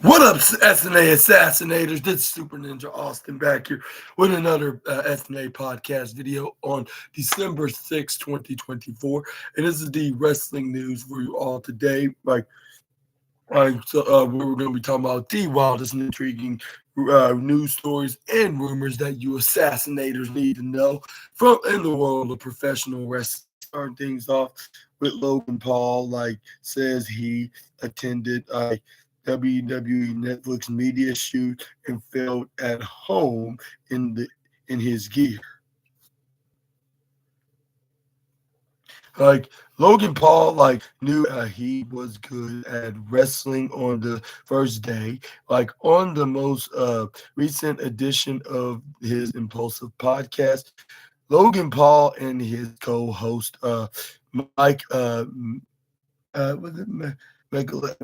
What up, SNA Assassinators? This is Super Ninja Austin back here with another SNA podcast video on December 6th, 2024. And this is the wrestling news for you all today. We're going to be talking about the wildest and intriguing news stories and rumors that you assassinators need to know from in the world of professional wrestling. Starting things off with Logan Paul, says he attended WWE Netflix media shoot and felt at home in his gear. Logan Paul, knew he was good at wrestling on the first day. On the most recent edition of his Impulsive podcast, Logan Paul and his co-host Mike was it Megalet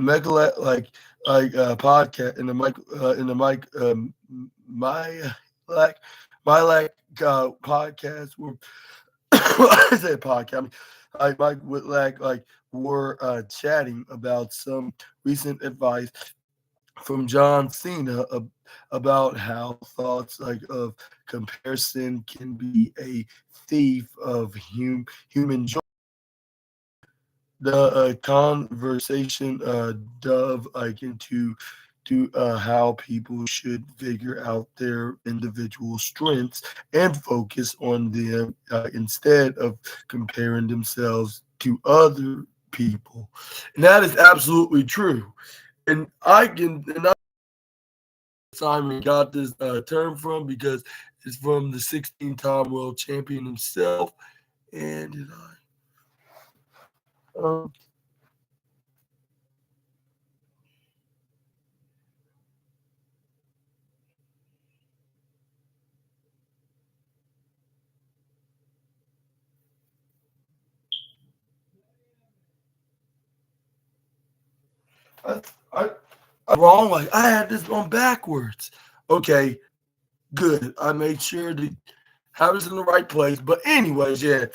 podcast in the Mike my podcast were I say podcast. I mean, Mike Whitlack were chatting about some recent advice from John Cena about how thoughts of comparison can be a thief of human joy. The conversation dove into how people should figure out their individual strengths and focus on them instead of comparing themselves to other people. And that is absolutely true. And Simon got this term from because it's from the 16-time world champion himself. And um, I, I, I'm wrong. I had this on backwards. Okay, good. I made sure to have this in the right place. But anyways, yeah.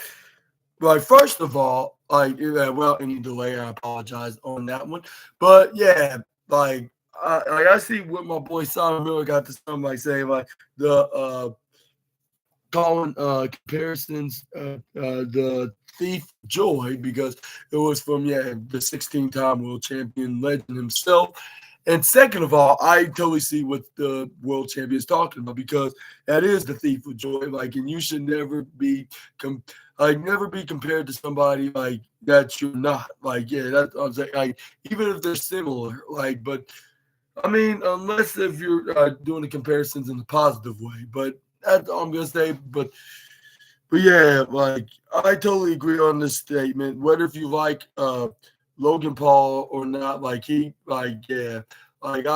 First of all, any delay, I apologize on that one. But yeah, I see what my boy Simon Miller got to something saying the calling comparisons the thief of joy because it was from the 16-time world champion legend himself. And second of all, I totally see what the world champion is talking about because that is the thief of joy. And you should never be never be compared to somebody that you're not. That's I'm saying. Even if they're similar, but I mean, unless if you're doing the comparisons in a positive way. But that's all I'm gonna say. But yeah, I totally agree on this statement. Whether if you like Logan Paul or not, I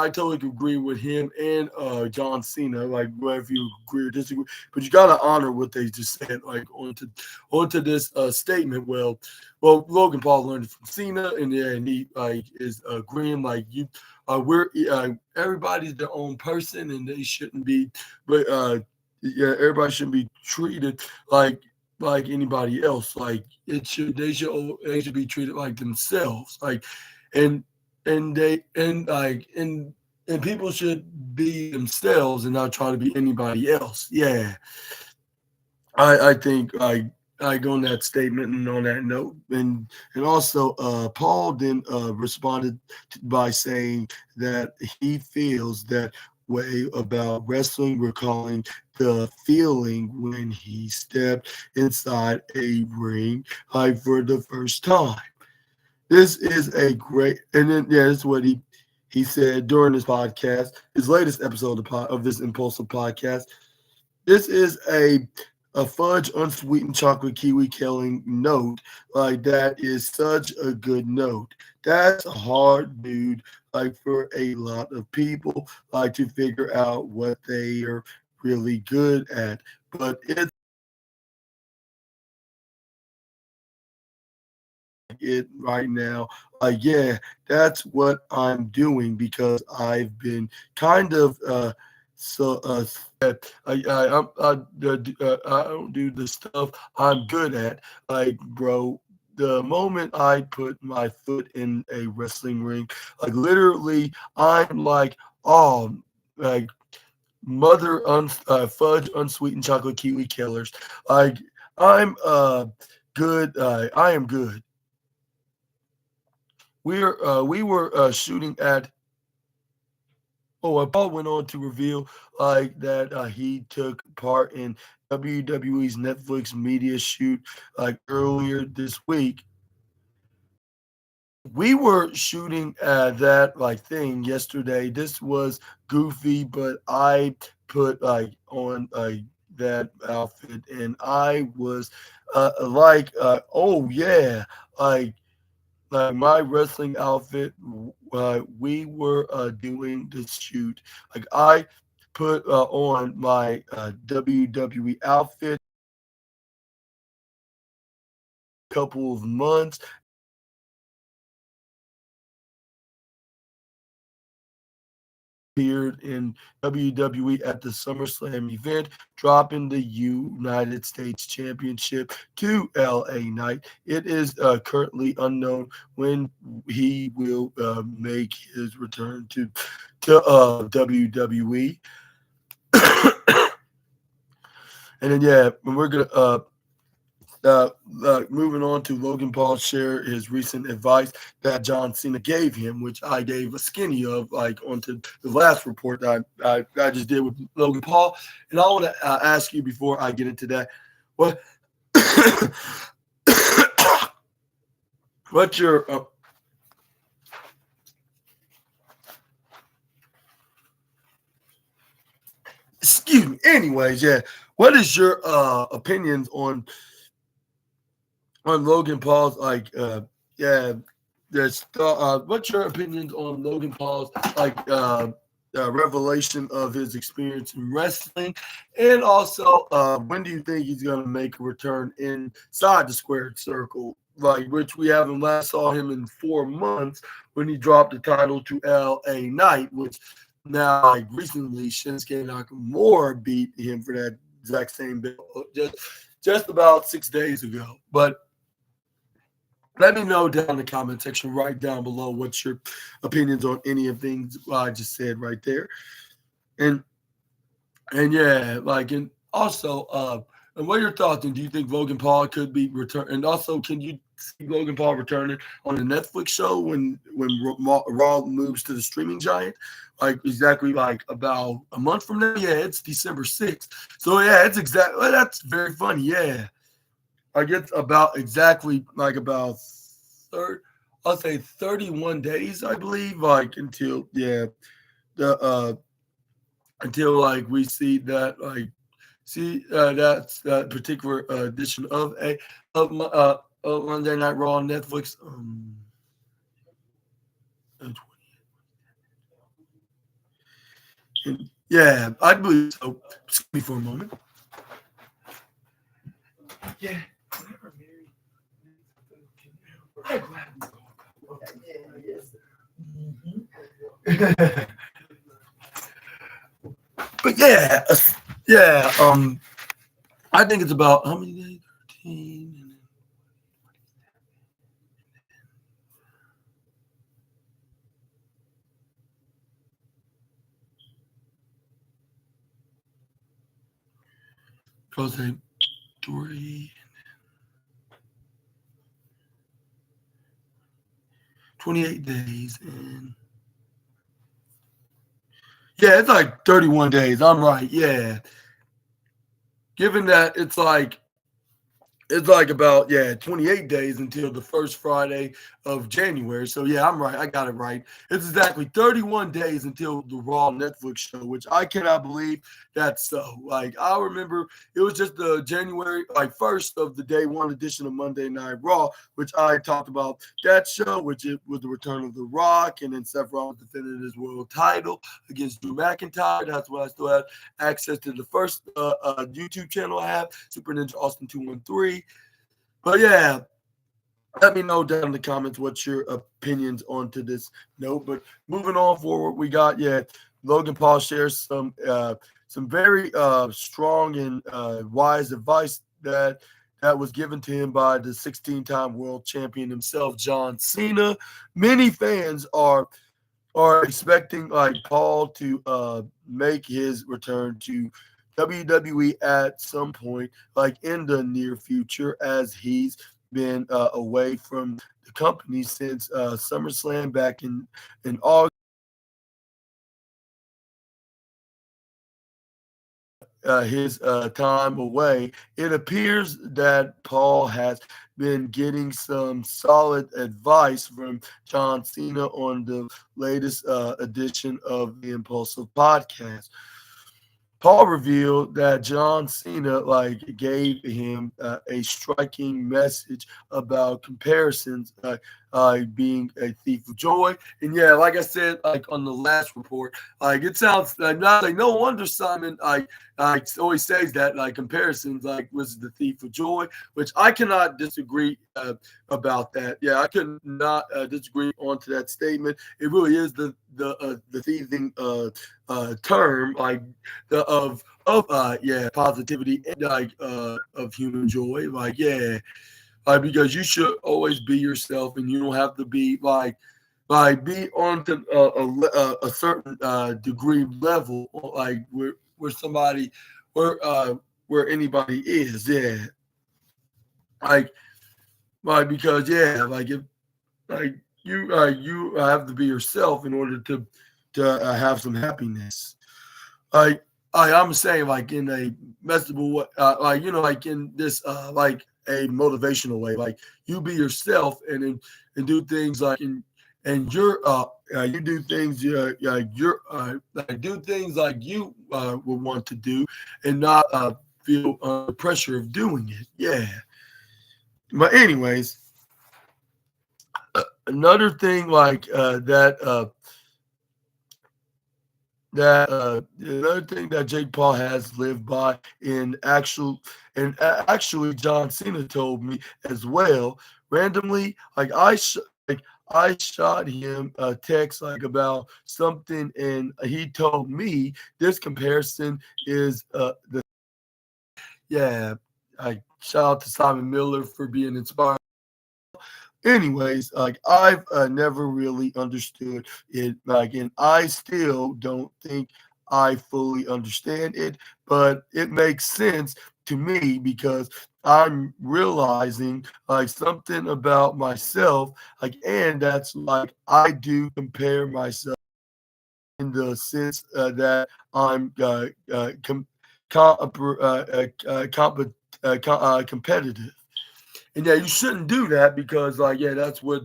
totally agree with him and John Cena, whether you agree or disagree. But you gotta honor what they just said, onto this statement. Logan Paul learned it from Cena, and he is agreeing we're everybody's their own person, and they shouldn't be, but everybody shouldn't be treated like anybody else. They should be treated like themselves. And and people should be themselves and not try to be anybody else. Yeah, I think I go on that statement and on that note, and also Paul then responded by saying that he feels that way about wrestling, recalling the feeling when he stepped inside a ring for the first time. This is a great, and then this is what he said during this podcast, his latest episode of this Impulsive podcast. This is a fudge unsweetened chocolate kiwi killing note. That is such a good note. That's a hard dude, for a lot of people, to figure out what they are really good at. But it's it right now. Yeah, that's what I'm doing because I've been kind of so that I don't do the stuff I'm good at, bro. the moment I put my foot in a wrestling ring, like literally, I'm like, oh, like fudge unsweetened chocolate kiwi killers. Like I'm good. I am good. We were shooting at. Oh, Paul went on to reveal like that he took part in WWE's Netflix media shoot like earlier this week. We were shooting that like thing yesterday. This was goofy, but I put like on that outfit, and I was oh yeah, like my wrestling outfit. We were doing this shoot. Like I put on my WWE outfit a couple of months. Appeared in WWE at the SummerSlam event, dropping the United States Championship to LA Knight. It is currently unknown when he will make his return to WWE. And then yeah, we're gonna moving on to Logan Paul share his recent advice that John Cena gave him, which I gave a skinny of, like onto the last report that I just did with Logan Paul. And I want to ask you before I get into that, what what's your excuse me? Anyways, yeah, what is your opinions on Logan Paul's yeah, there's what's your opinions on Logan Paul's revelation of his experience in wrestling, and also when do you think he's going to make a return inside the squared circle, like which we haven't last saw him in 4 months when he dropped the title to LA Knight, which now like recently Shinsuke Nakamura beat him for that exact same belt just about 6 days ago. But let me know down in the comment section right down below what's your opinions on any of things I just said right there. And yeah, like and also and what are your thoughts? And do you think Logan Paul could be returned? And also, can you see Logan Paul returning on a Netflix show when Raw moves to the streaming giant? Like exactly like about a month from now? Yeah, it's December 6th. So yeah, it's exactly that's very funny. Yeah. I get about exactly like about I'll say 31 days, I believe, like until yeah, the until like we see that that's that particular edition of Monday Night Raw on Netflix. Yeah, I believe so. Excuse me for a moment. Yeah. But yeah, I think it's about how many days? 13. I'll say 3. 28 days and yeah, it's like 31 days. I'm right. Yeah. Given that it's like about 28 days until the first Friday of January. So yeah, I'm right. I got it right. It's exactly 31 days until the Raw Netflix show, which I cannot believe that's so. Like I remember it was just the January first of the day one edition of Monday Night Raw, which I talked about that show, which it was the return of The Rock, and then Seth Rollins defended his world title against Drew McIntyre. That's when I still had access to the first YouTube channel I have, Super Ninja Austin 213. But yeah, let me know down in the comments what's your opinions onto this note. But moving on forward, we got Logan Paul shares some very strong and wise advice that that was given to him by the 16-time world champion himself, John Cena. Many fans are expecting like Paul to make his return to WWE at some point, like in the near future, as he's been away from the company since SummerSlam back in August. His time away, it appears that Paul has been getting some solid advice from John Cena on the latest edition of the Impulsive Podcast. Paul revealed that John Cena like gave him a striking message about comparisons being a thief of joy. And yeah, like I said, like on the last report, like it sounds like not like no wonder Simon I always says that like comparisons like was the thief of joy, which I cannot disagree about that. Yeah, I could not disagree onto that statement. It really is the thieving term like the of yeah positivity and like of human joy like yeah like because you should always be yourself and you don't have to be like be on to a certain degree level like where somebody where anybody is yeah like because yeah like if like you have to be yourself in order to have some happiness like I'm saying like in a messable way, like like in this like a motivational way, like you be yourself and do things and you do things you're like do things like you would want to do and not feel the pressure of doing it. Yeah, but anyways, another thing like another thing that Jake Paul has lived by actually John Cena told me as well randomly like I shot him a text like about something and he told me this comparison is the yeah I shout out to Simon Miller for being inspired. Anyways, like I've never really understood it, like, and I still don't think I fully understand it, but it makes sense to me because I'm realizing like something about myself, like, and that's like I do compare myself in the sense that I'm competitive. And yeah, you shouldn't do that because like yeah, that's what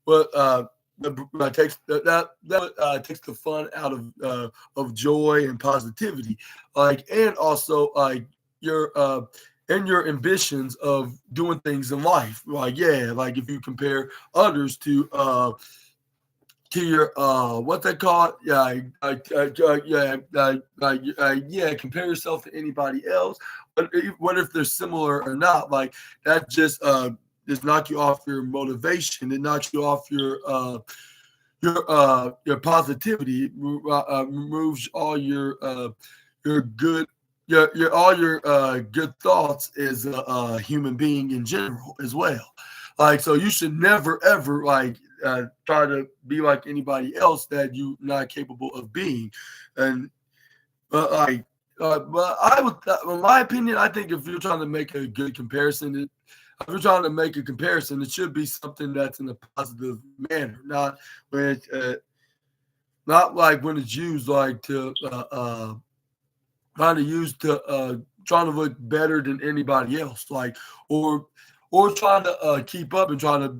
takes that takes the fun out of joy and positivity. Like and also like your and your ambitions of doing things in life. Like yeah, like if you compare others to your what's that called? Yeah, yeah. Compare yourself to anybody else. But what if they're similar or not? Like that just knock you off your motivation. It knocks you off your positivity. It removes all your good. Your all your good thoughts as a human being in general as well. Like so, you should never ever like try to be like anybody else that you're not capable of being. And but I would, in my opinion, I think if you're trying to make a good comparison, if you're trying to make a comparison, it should be something that's in a positive manner, not when not like when it's used like to trying to use to trying to look better than anybody else, like or or trying to keep up and trying to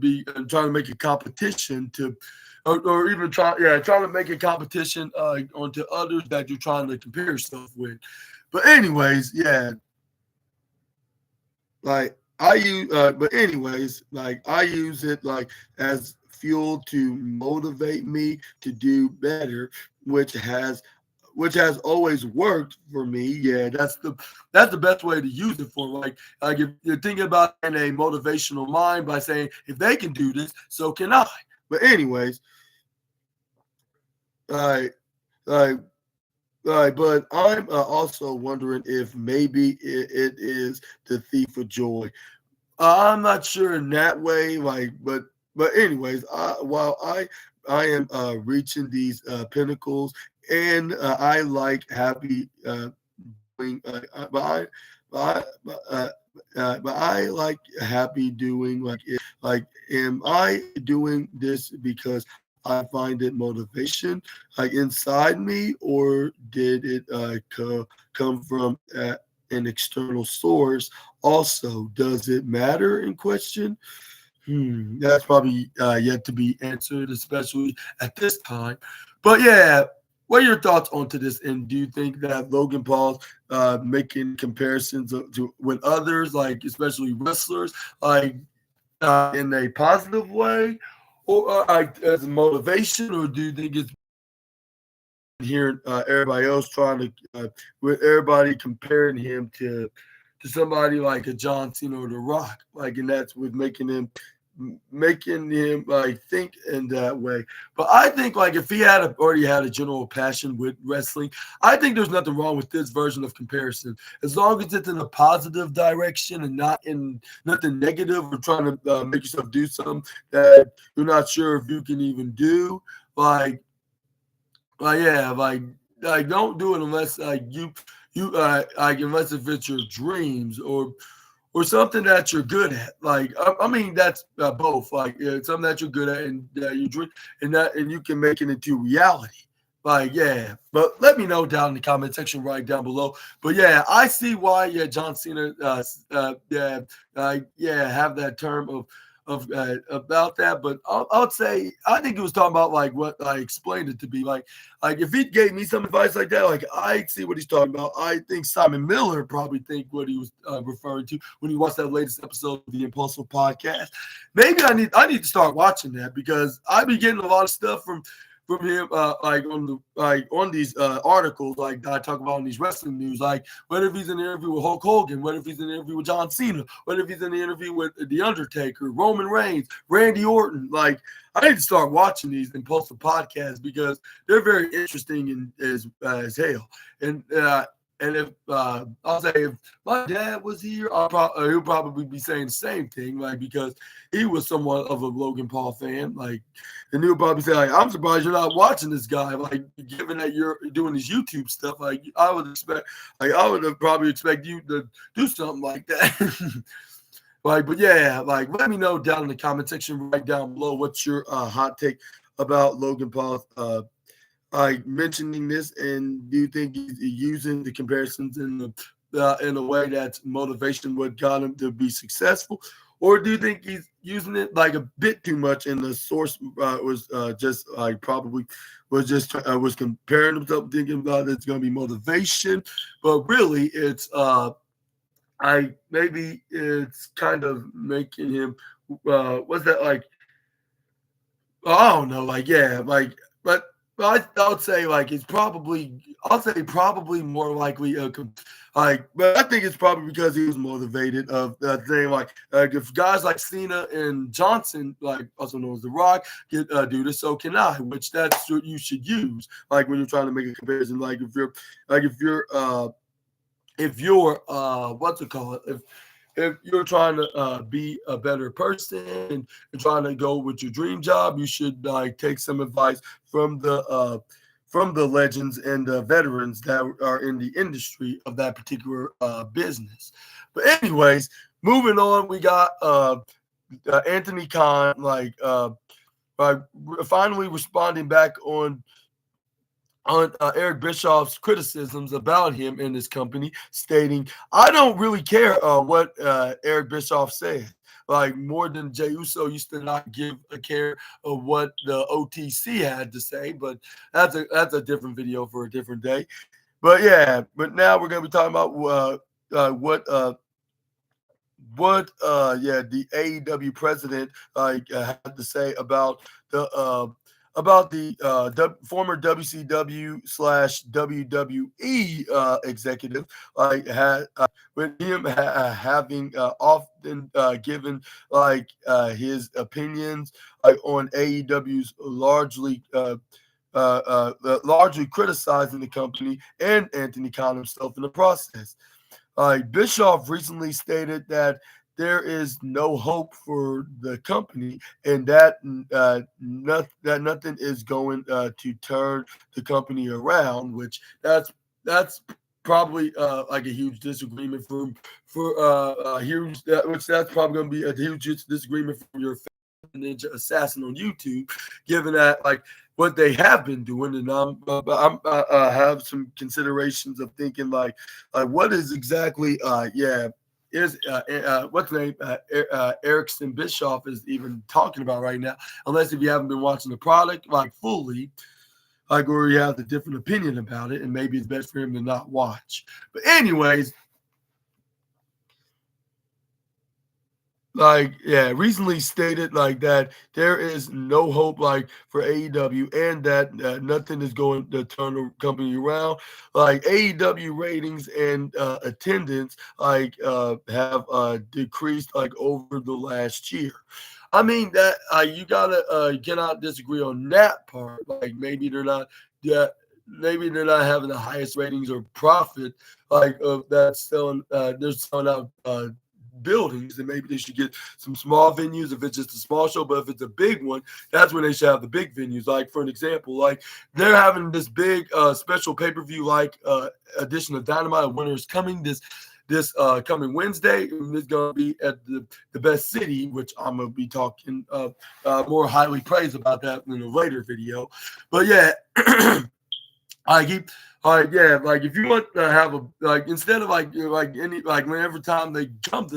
make a competition to or even trying to make a competition onto others that you're trying to compare yourself with. But anyways, yeah, like but anyways, like I use it like as fuel to motivate me to do better, which has which has always worked for me. Yeah, that's the best way to use it for. Like if you're thinking about in a motivational mind by saying if they can do this, so can I. But anyways, like like but I'm also wondering if maybe it is the thief of joy, I'm not sure in that way, like, but anyways, while I am reaching these pinnacles, and I like happy doing, but I like happy doing like, am I doing this because I find it motivation like inside me, or did it come from an external source? Also, does it matter in question? That's probably yet to be answered, especially at this time. But yeah, what are your thoughts onto this? And do you think that Logan Paul's making comparisons to with others, like especially wrestlers, like in a positive way, or like as a motivation, or do you think it's hearing everybody else trying to, with everybody comparing him to somebody like a John Cena or The Rock, like, and that's with making him like think in that way. But I think like if he already had a general passion with wrestling, I think there's nothing wrong with this version of comparison as long as it's in a positive direction and not in nothing negative or trying to make yourself do something that you're not sure if you can even do. Like yeah, like don't do it unless like unless if it's your dreams or something that you're good at. Like I mean that's both. Like something that you're good at and you dream and you can make it into reality. Like yeah, but let me know down in the comment section right down below. But yeah, I see why John Cena yeah have that term of about that. But I'll say I think he was talking about like what I explained it to be like if he gave me some advice like that, like I see what he's talking about. I think Simon Miller probably think what he was referring to when he watched that latest episode of the Impulsive Podcast. Maybe I need to start watching that because I be getting a lot of stuff from him, like on these articles, like that I talk about in these wrestling news. Like, what if he's in an interview with Hulk Hogan? What if he's in an interview with John Cena? What if he's in an interview with The Undertaker, Roman Reigns, Randy Orton? Like, I need to start watching these Impulsive podcasts because they're very interesting and as hell. And if I'll say if my dad was here, he'll probably be saying the same thing, like because he was somewhat of a Logan Paul fan, like, and he'll probably say, like, I'm surprised you're not watching this guy, like, given that you're doing this YouTube stuff, like, I would have probably expect you to do something like that. Like, but yeah, like, let me know down in the comment section right down below what's your hot take about Logan Paul mentioning this, and do you think he's using the comparisons in a way that's motivation what got him to be successful, or do you think he's using it like a bit too much, and the source was just like probably was comparing himself, thinking about it's going to be motivation, but really it's I maybe it's kind of making him what's that like I don't know, like yeah, like but I would say like it's probably I'll say probably more likely like, but I think it's probably because he was motivated of that thing like if guys like Cena and Johnson, like also known as The Rock, get do this, so can I, which that's what you should use like when you're trying to make a comparison. Like if you're what's it called if you're trying to be a better person and you're trying to go with your dream job, you should like take some advice from the legends and the veterans that are in the industry of that particular business. But anyways, moving on, we got Anthony Khan like finally responding back on Eric Bischoff's criticisms about him and his company, stating, "I don't really care what Eric Bischoff said. Like more than Jey Uso used to not give a care of what the OTC had to say, but that's a different video for a different day. But yeah, but now we're gonna be talking about the AEW president had to say about the former WCW slash WWE executive, like had with him having often given like his opinions like on AEW's largely criticizing the company and Anthony Khan himself in the process. Bischoff recently stated that there is no hope for the company, and that that nothing is going to turn the company around. Which that's probably like a huge disagreement for huge which that's probably going to be a huge disagreement from your Ninja Assassin on YouTube, given that like what they have been doing, and I'm have some considerations of thinking like what is exactly is what's the name Erickson Bischoff is even talking about right now, unless if you haven't been watching the product like fully, like or you have a different opinion about it, and maybe it's best for him to not watch. But anyways, like recently stated like that there is no hope like for AEW, and that nothing is going to turn the company around. Like AEW ratings and attendance like have decreased like over the last year. I mean that you gotta cannot disagree on that part. Like maybe they're not having the highest ratings or profit like of that selling they're selling out buildings, and maybe they should get some small venues if it's just a small show. But if it's a big one, that's when they should have the big venues. Like for an example, like they're having this big special pay-per-view like edition of Dynamite. Winter is coming this coming Wednesday, and it's gonna be at the best city, which I'm gonna be talking more highly praised about that in a later video. But yeah. I keep like if you want to have a like instead of like any like whenever time they come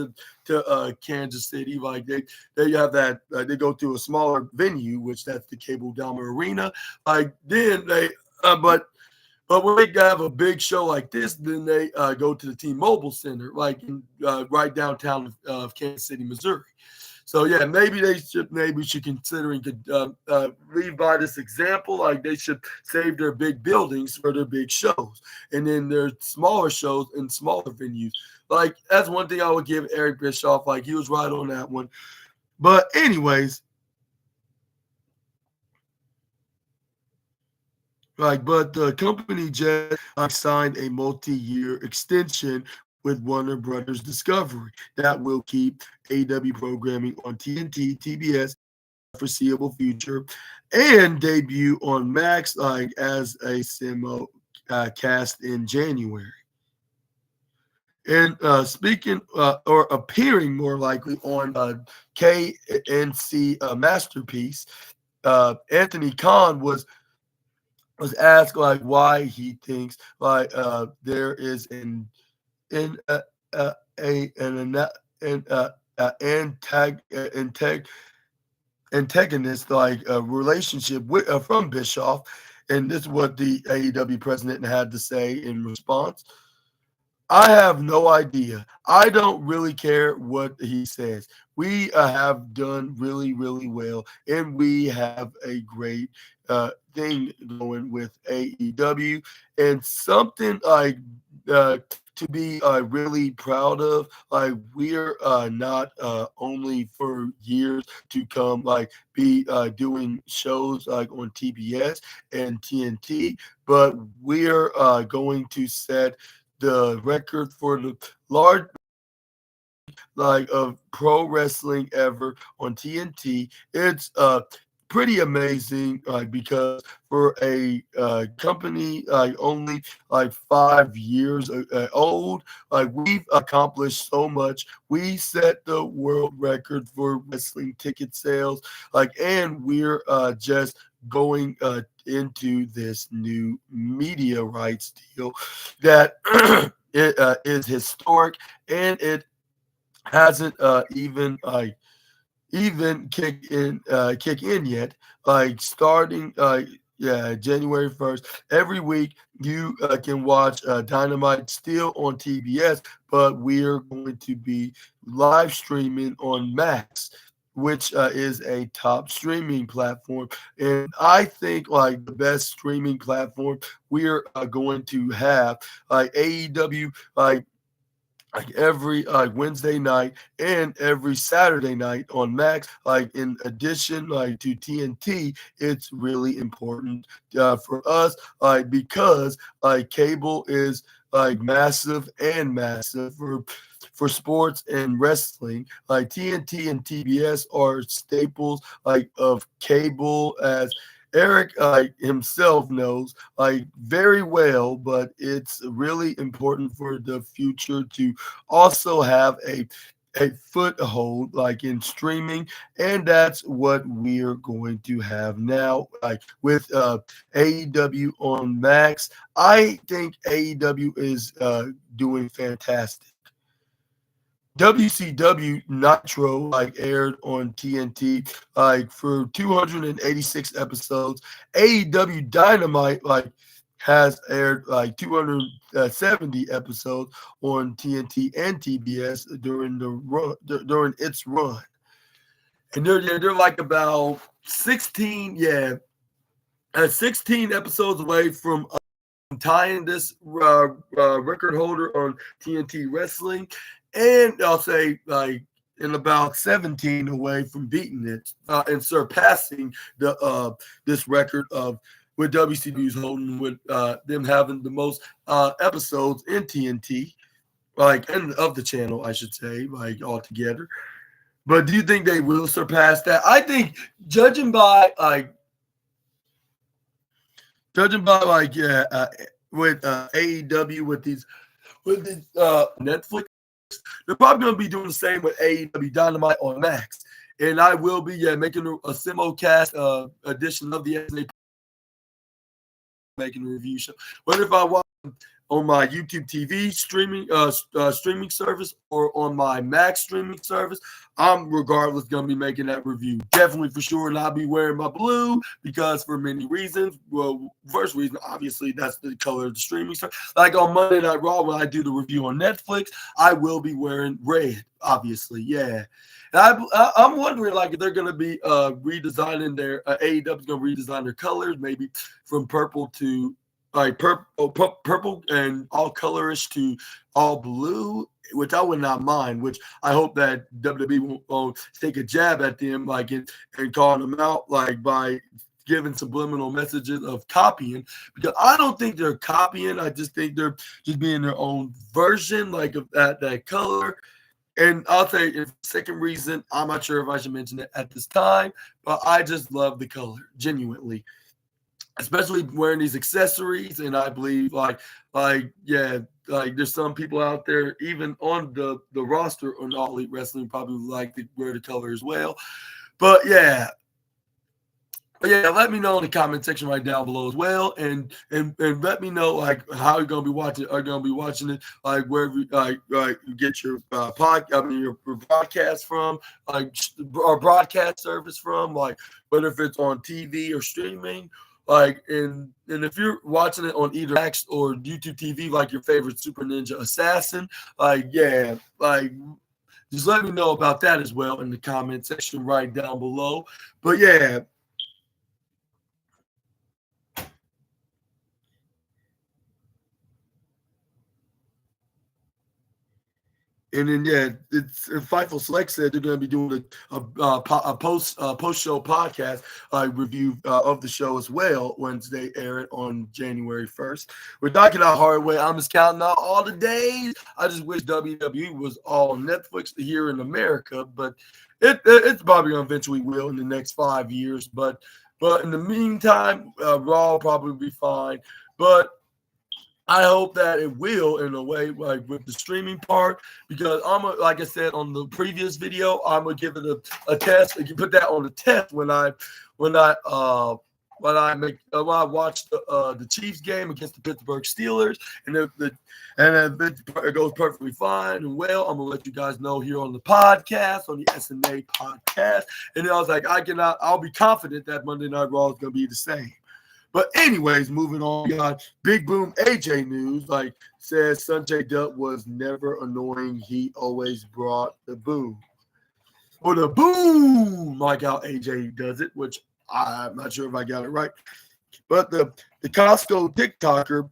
to Kansas City, like they have that they go to a smaller venue, which that's the Cable Dahmer Arena. Like then they but when they have a big show like this, then they go to the T-Mobile Center, like in, right downtown of Kansas City, Missouri. So yeah, maybe they should consider and could lead by this example. Like they should save their big buildings for their big shows, and then their smaller shows in smaller venues. Like that's one thing I would give Eric Bischoff. Like he was right on that one. But anyways, but the company just signed a multi-year extension with Warner Brothers Discovery that will keep AW programming on TNT, TBS, foreseeable future, and debut on Max like as a simo cast in January. And speaking or appearing more likely on KNC Masterpiece, Anthony Khan was asked like why he thinks like there is in an antagonist like a relationship with from Bischoff, and this is what the AEW president had to say in response. I have no idea. I don't really care what he says. We have done really, really well, and we have a great thing going with AEW, and something like to be really proud of. Like we're not only for years to come, like be doing shows like on TBS and TNT, but we're going to set the record for the large like of pro wrestling ever on TNT. It's pretty amazing because for a company like only like 5 years old, like we've accomplished so much. We set the world record for wrestling ticket sales, like, and we're just going into this new media rights deal that it is historic, and it hasn't even kick in yet. Like starting January 1st, every week you can watch Dynamite still on TBS, but we're going to be live streaming on Max, which is a top streaming platform. And I think like the best streaming platform we're going to have, like AEW, like every Wednesday night and every Saturday night on Max. Like in addition, like to TNT, it's really important for us, like because like cable is like massive and massive for sports and wrestling. Like TNT and TBS are staples like of cable, as Eric himself knows like very well, but it's really important for the future to also have a foothold like in streaming, and that's what we're going to have now like with AEW on Max. I think AEW is doing fantastic. WCW Nitro like aired on TNT like for 286 episodes. AEW Dynamite like has aired like 270 episodes on TNT and TBS during its run. And they're like about 16 16 episodes away from tying this record holder on TNT Wrestling, and I'll say like in about 17 away from beating it and surpassing the this record of with WCW's holding with them having the most episodes in TNT, like and of the channel, I should say, like altogether. But do you think they will surpass that? I think judging by yeah, with AEW with these Netflix, they're probably going to be doing the same with AEW Dynamite on Max. And I will be making a simulcast edition of the SNA, making a review show. Whether if I watch on my YouTube TV streaming service or on my Max streaming service, I'm regardless going to be making that review. Definitely for sure. And I'll be wearing my blue because for many reasons. Well, first reason, obviously, that's the color of the streaming service. Like on Monday Night Raw, when I do the review on Netflix, I will be wearing red, obviously. Yeah. And I'm wondering, like, if they're going to be redesigning their AEW is going to redesign their colors, maybe from purple to like purple and all colorish to all blue, which I would not mind. Which I hope that WWE won't take a jab at them, like and calling them out, like by giving subliminal messages of copying, because I don't think they're copying. I just think they're just being their own version, like of that color. And I'll say, the second reason, I'm not sure if I should mention it at this time, but I just love the color, genuinely. Especially wearing these accessories, and I believe, like there's some people out there, even on the roster on All Elite Wrestling, probably like to wear the color as well. But yeah, let me know in the comment section right down below as well, and let me know like how you're gonna be watching. Are you gonna be watching it like wherever you get your your broadcast from, like our broadcast service from, like whether if it's on TV or streaming. Like and if you're watching it on either Max or YouTube TV, like your favorite Super Ninja Assassin, just let me know about that as well in the comment section right down below. But yeah. And then it's Fightful Select said they're going to be doing a post show podcast review of the show as well Wednesday, airing on January 1st. We're knocking out hard way. I'm just counting out all the days. I just wish WWE was all on Netflix here in America, but it's probably going to eventually will in the next 5 years. But in the meantime, Raw will probably be fine. But I hope that it will in a way, like with the streaming part, because like I said on the previous video, I'm gonna give it a test. You put that on the test when I watch the Chiefs game against the Pittsburgh Steelers, and if it goes perfectly fine and well, I'm gonna let you guys know here on the podcast, on the SNA podcast. And then I was like, I'll be confident that Monday Night Raw is gonna be the same. But anyways, moving on, we got Big Boom AJ news. Like says Sanjay Dutt was never annoying. He always brought the boom. Or the boom, like how AJ does it, which I'm not sure if I got it right. But the Costco TikToker,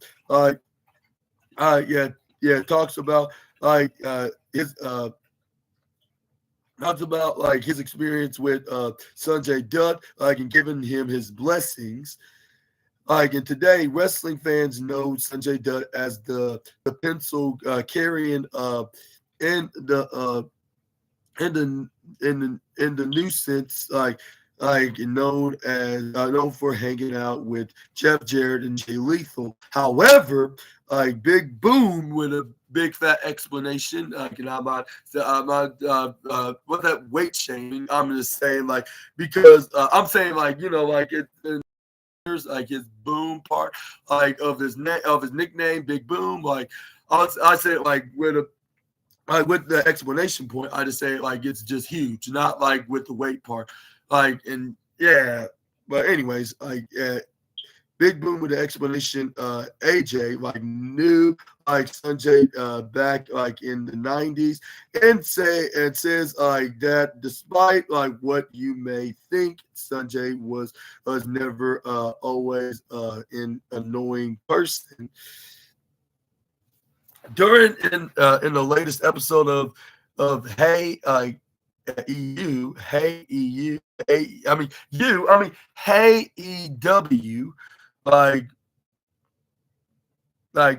talks about his experience with Sanjay Dutt, and giving him his blessings. And today, wrestling fans know Sanjay Dutt as the pencil carrying in the new sense, like known for hanging out with Jeff Jarrett and Jay Lethal. However, like Big Boom with a big fat explanation. Like, and I'm not what that weight shaming. I'm just saying like because I'm saying like like it. Like his boom part, like of his nickname, Big Boom. Like I say it like with the explanation point, I just say it like it's just huge, not like with the weight part. Like and yeah, but anyways, Big Boom with the explanation. AJ like knew like Sanjay back like in the '90s, and says like that despite like what you may think, Sanjay was never always an annoying person. During in the latest episode of Hey EU, Hey EU, I mean Hey EW, like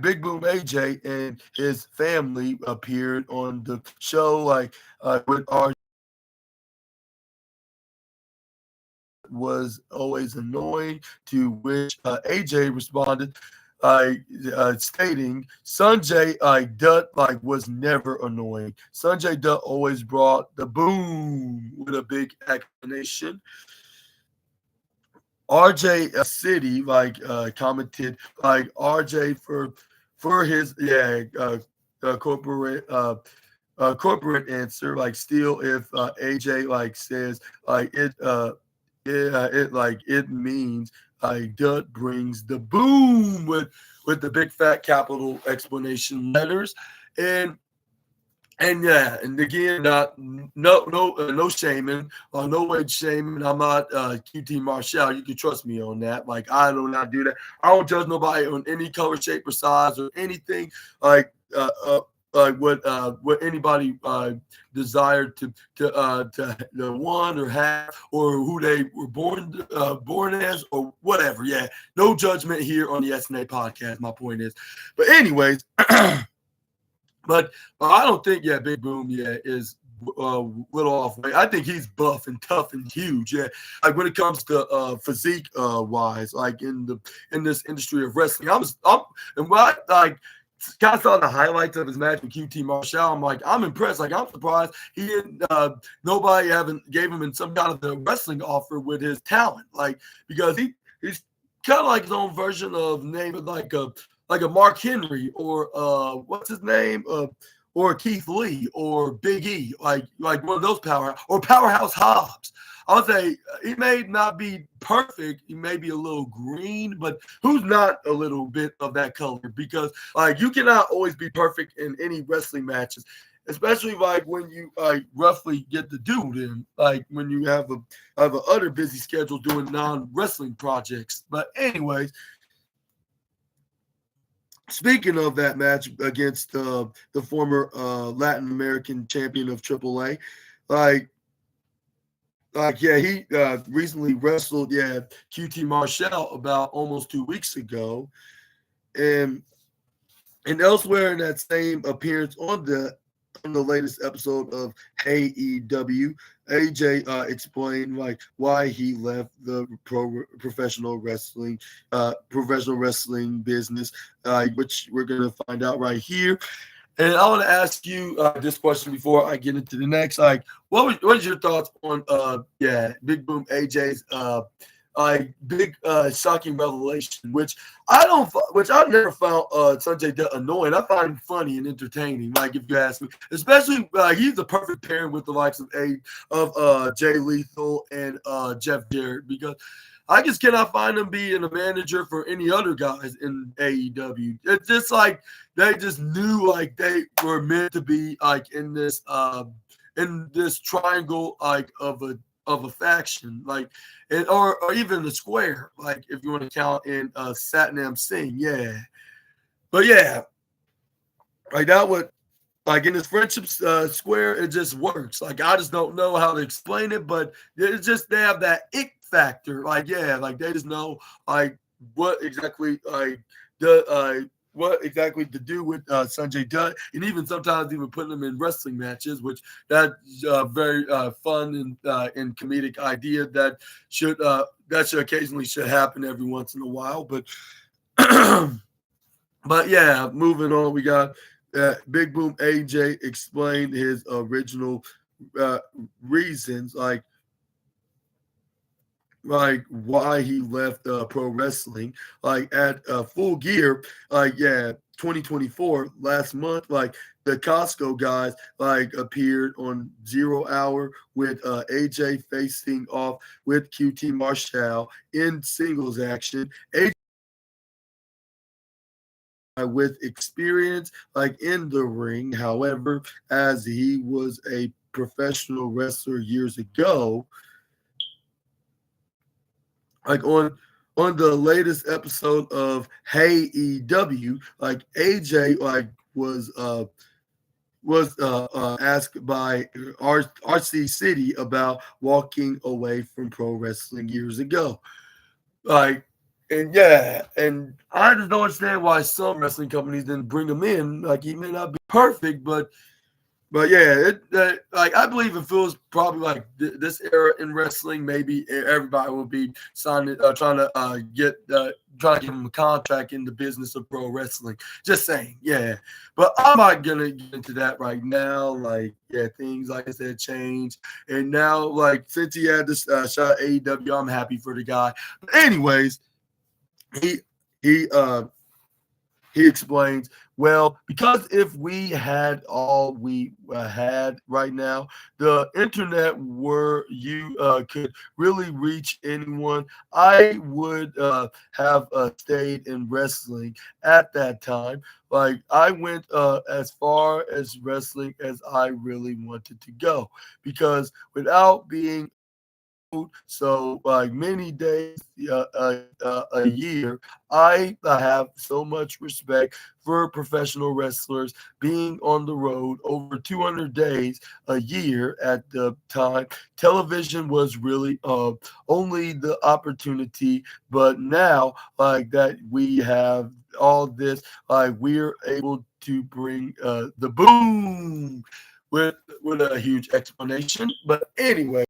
Big Boom AJ and his family appeared on the show with our was always annoying, to which AJ responded stating Sanjay Dutt was never annoying. Sanjay Dutt always brought the boom with a big explanation. RJ City commented RJ for his corporate corporate answer, still if AJ says it means Dutt brings the boom with the big fat capital explanation letters. And yeah, and again, no shaming, no weight shaming. I'm not QT Marshall. You can trust me on that. Like I do not do that. I don't judge nobody on any color, shape, or size or anything. What anybody desired to want or have, or who they were born as, or whatever. Yeah, no judgment here on the SNA podcast. My point is, but anyways. But I don't think, Big Boom, is little off weight. I think he's buff and tough and huge. Yeah, like when it comes to physique wise, like in this industry of wrestling, and when I kind of saw the highlights of his match with QT Marshall, I'm impressed. Like I'm surprised he didn't. Nobody gave him in some kind of a wrestling offer with his talent, because he's kind of like his own version of name it like a Mark Henry or what's his name? Or Keith Lee or Big E, like one of those Powerhouse Hobbs. I would say he may not be perfect. He may be a little green, but who's not a little bit of that color? Because you cannot always be perfect in any wrestling matches, especially when you roughly get to do them. When you have an utter busy schedule doing non-wrestling projects. But anyways. Speaking of that match against the former Latin American champion of AAA, he recently wrestled QT Marshall about almost 2 weeks ago, and elsewhere in that same appearance on the latest episode of Hey EW, AJ explained why he left the professional wrestling business, which we're gonna find out right here. And I want to ask you this question before I get into the next. What is your thoughts on Big Boom AJ's big shocking revelation, which I've never found Sanjay Dutt annoying. I find him funny and entertaining. If you ask me, especially he's the perfect pairing with the likes of Jay Lethal and Jeff Jarrett, because I just cannot find him being a manager for any other guys in AEW. It's just they just knew they were meant to be in this triangle of a faction, or even the square, if you want to count in Satnam Singh, but that would in this friendship square, it just works. I just don't know how to explain it, but it's just they have that ick factor. They just know what exactly what exactly to do with Sanjay Dutt, and even sometimes even putting him in wrestling matches, which that's very fun and comedic idea that should occasionally should happen every once in a while. But but yeah, moving on, we got Big Boom AJ explained his original uh, reasons, like why he left pro wrestling, like at Full Gear, like yeah, 2024 last month, like the Costco guys like appeared on 0 Hour with AJ facing off with QT Marshall in singles action. AJ with experience like in the ring, however, as he was a professional wrestler years ago, like on the latest episode of Hey EW, like AJ like was asked by RC City about walking away from pro wrestling years ago. Like, and yeah, and I just don't understand why some wrestling companies didn't bring him in. Like, he may not be perfect, but yeah, like I believe if it was probably like this era in wrestling, maybe everybody would be signing, trying to trying to give him a contract in the business of pro wrestling. Just saying, yeah. But I'm not gonna get into that right now. Like, yeah, things like I said change, and now like since he had this shot at AEW, I'm happy for the guy. But anyways, he he uh he explains, well, because if we had all we had right now, the internet where you could really reach anyone, I would have stayed in wrestling at that time. Like, I went as far as wrestling as I really wanted to go because without being so like many days a year, I have so much respect for professional wrestlers being on the road over 200 days a year at the time. Television was really only the opportunity, but now like that we have all this, like we're able to bring the boom with a huge explanation. But anyway,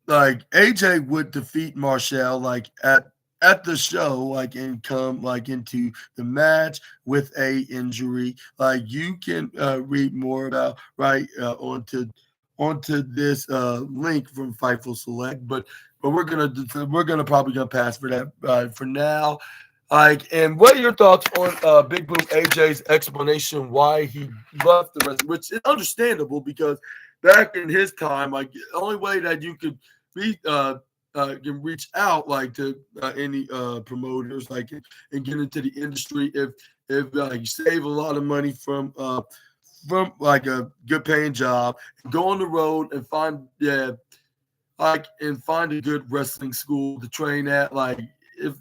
like AJ would defeat Marshall like at the show, like and come like into the match with a injury. Like you can read more about right onto this link from Fightful Select, but we're gonna probably gonna pass for that for now. Like, and what are your thoughts on Big Boom AJ's explanation why he left the rest, which is understandable because back in his time, like the only way that you could be can reach out like to any promoters like and get into the industry if you save a lot of money from like a good paying job, go on the road and find like and find a good wrestling school to train at. Like if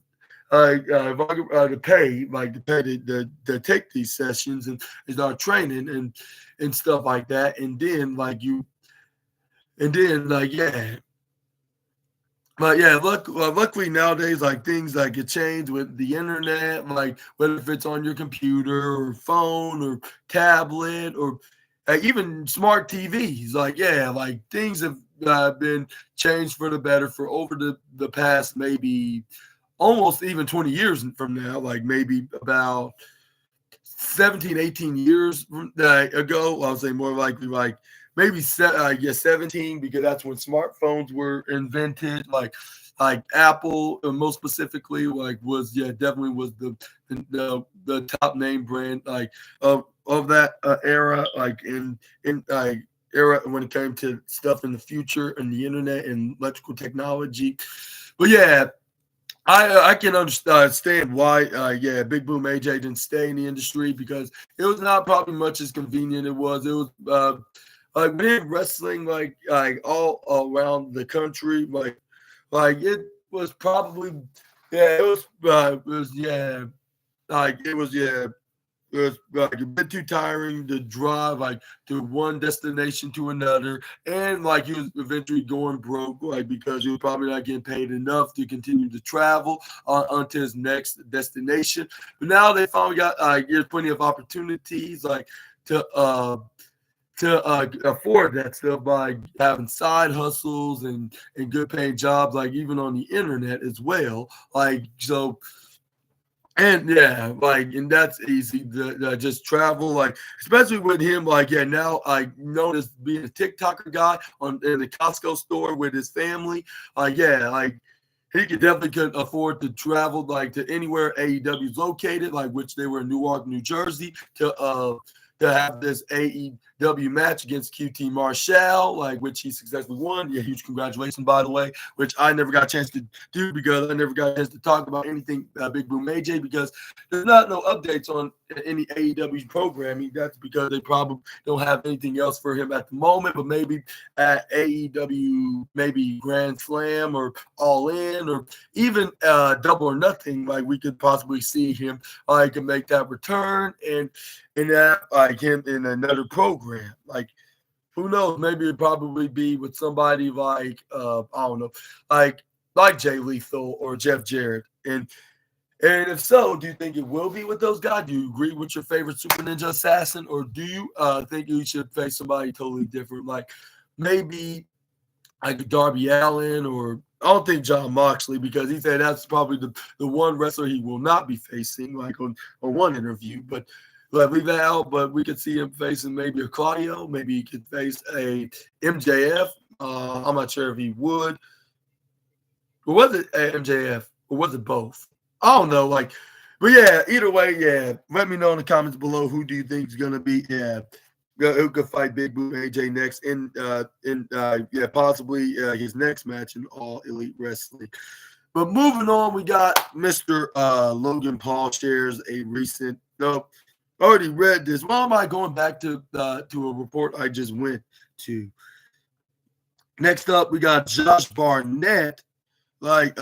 I could to pay to take these sessions and start training and stuff like that, and then yeah. But yeah, luckily nowadays, like things like get changed with the internet, like whether if it's on your computer or phone or tablet or even smart TVs, like yeah, like things have been changed for the better for over the past maybe almost even 20 years from now, like maybe about 17, 18 years ago. I'll say more likely like maybe 17 because that's when smartphones were invented. Like Apple, most specifically, like was definitely was the top name brand like of that era, like in era when it came to stuff in the future and the internet and electrical technology. But yeah, I can understand why Big Boom AJ didn't stay in the industry because it was not probably much as convenient it was like when wrestling like all around the country like it was probably yeah it was yeah like it was yeah It was like a bit too tiring to drive like to one destination to another, and like he was eventually going broke, like because he was probably not getting paid enough to continue to travel onto his next destination. But now they finally got there's plenty of opportunities like to afford that stuff by having side hustles and good paying jobs, like even on the internet as well. Like so, and yeah, like, and that's easy to just travel, like, especially with him, like, yeah, now I known as being a TikToker guy on in the Costco store with his family. Yeah, like he could afford to travel like to anywhere AEW is located, like which they were in Newark, New Jersey, to have this AEW match against QT Marshall, like which he successfully won. Yeah, huge congratulations, by the way, which I never got a chance to do because I never got a chance to talk about anything Big Boom AJ because there's not no updates on any AEW programming. That's because they probably don't have anything else for him at the moment, but maybe at AEW, maybe Grand Slam or All In or even Double or Nothing, like we could possibly see him can make that return and that like him in another program. Like who knows? Maybe it'd probably be with somebody like I don't know, like Jay Lethal or Jeff Jarrett. And if so, do you think it will be with those guys? Do you agree with your favorite Super Ninja Assassin, or do you think you should face somebody totally different, like maybe like Darby Allin, or I don't think John Moxley, because he said that's probably the one wrestler he will not be facing, like on one interview. But leave that out. But we could see him facing maybe a Claudio, maybe he could face a MJF. I'm not sure if he would. Or was it MJF? Or was it both? I don't know. Like, but yeah, either way, yeah. Let me know in the comments below who do you think is gonna be, who could fight Big Boom AJ next in possibly his next match in All Elite Wrestling. But moving on, we got Mr. Logan Paul shares a recent no. I already read this. Why am I going back to a report I just went to? Next up, we got Josh Barnett. Josh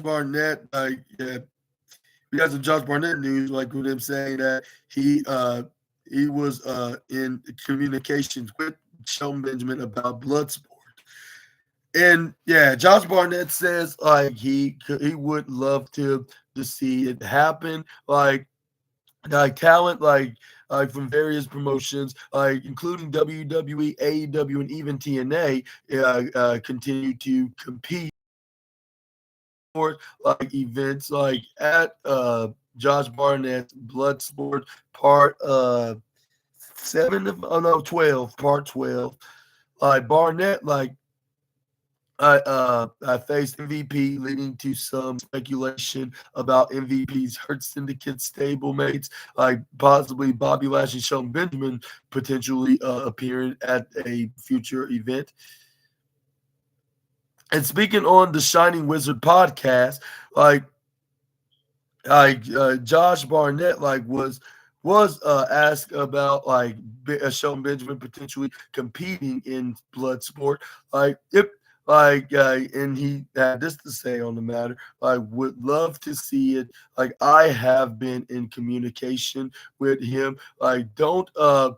Barnett. We got some Josh Barnett news, like with him saying that he was in communications with Shelton Benjamin about Bloodsport. And yeah, Josh Barnett says like he would love to see it happen. Like talent from various promotions, like including WWE, AEW, and even TNA, continue to compete for like events like at Josh Barnett's Bloodsport Part 12, Part 12. Like Barnett, I faced MVP, leading to some speculation about MVP's Hurt Syndicate stablemates, like possibly Bobby Lashley, Shelton Benjamin potentially appearing at a future event. And speaking on the Shining Wizard podcast, Josh Barnett was asked about Shelton Benjamin potentially competing in Bloodsport, and he had this to say on the matter. I would love to see it. Like, I have been in communication with him. I don't know,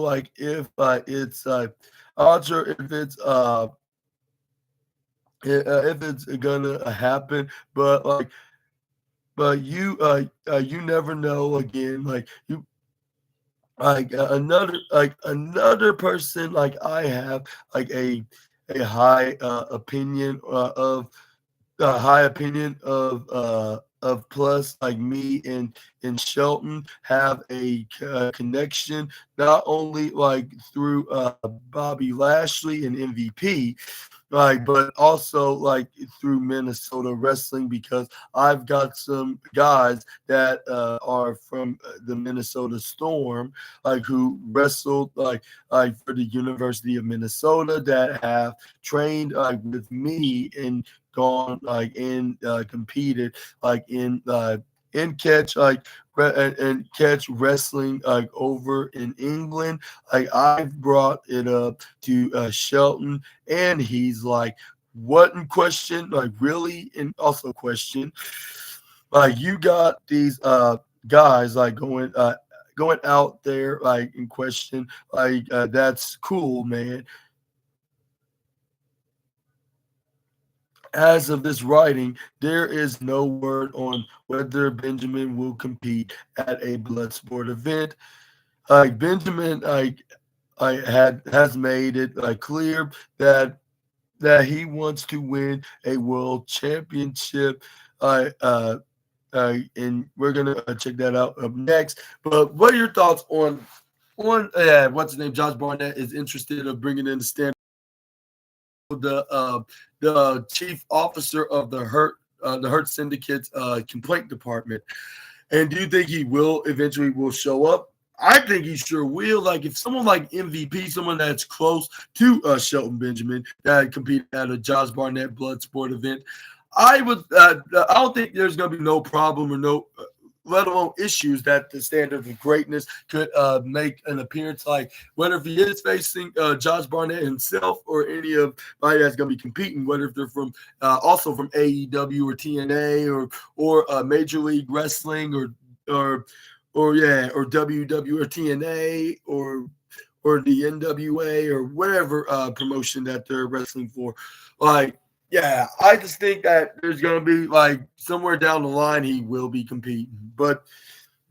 like, if it's I'm not sure if it's gonna happen, but you never know. Again, another person, like I have like a high opinion of Plus, like me and Shelton have a connection, not only like through Bobby Lashley and MVP, but also like through Minnesota wrestling, because I've got some guys that are from the Minnesota Storm, like who wrestled like for the University of Minnesota, that have trained with me and gone and competed in catch and catch wrestling over in England. Like, I've brought it up to Shelton, and he's like what in question, like really, and also question, like you got these guys like going out there like in question, like that's cool, man. As of this writing, there is no word on whether Benjamin will compete at a blood sport event. Like Benjamin, I had has made it clear that he wants to win a world championship. And we're gonna check that out up next. But what are your thoughts on what's his name? Josh Barnett is interested of bringing in the stand the chief officer of the Hurt Syndicate's complaint department. And do you think he will eventually will show up? I think he sure will. Like if someone like MVP, someone that's close to Shelton Benjamin, that competed at a Josh Barnett blood sport event, I would. I don't think there's going to be no problem or no, let alone issues that the standard of greatness could make an appearance. Like whether if he is facing Josh Barnett himself or any of anybody that's going to be competing, whether if they're from also from AEW or TNA or Major League Wrestling or or WW or TNA or the NWA or whatever promotion that they're wrestling for. Like, yeah, I just think that there's gonna be like somewhere down the line he will be competing. But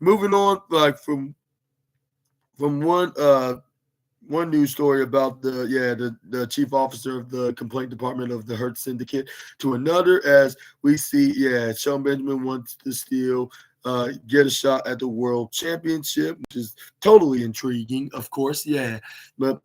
moving on, like from one news story about the chief officer of the complaint department of the Hurt Syndicate to another, as we see, Sean Benjamin wants to still get a shot at the world championship, which is totally intriguing, of course. Yeah. But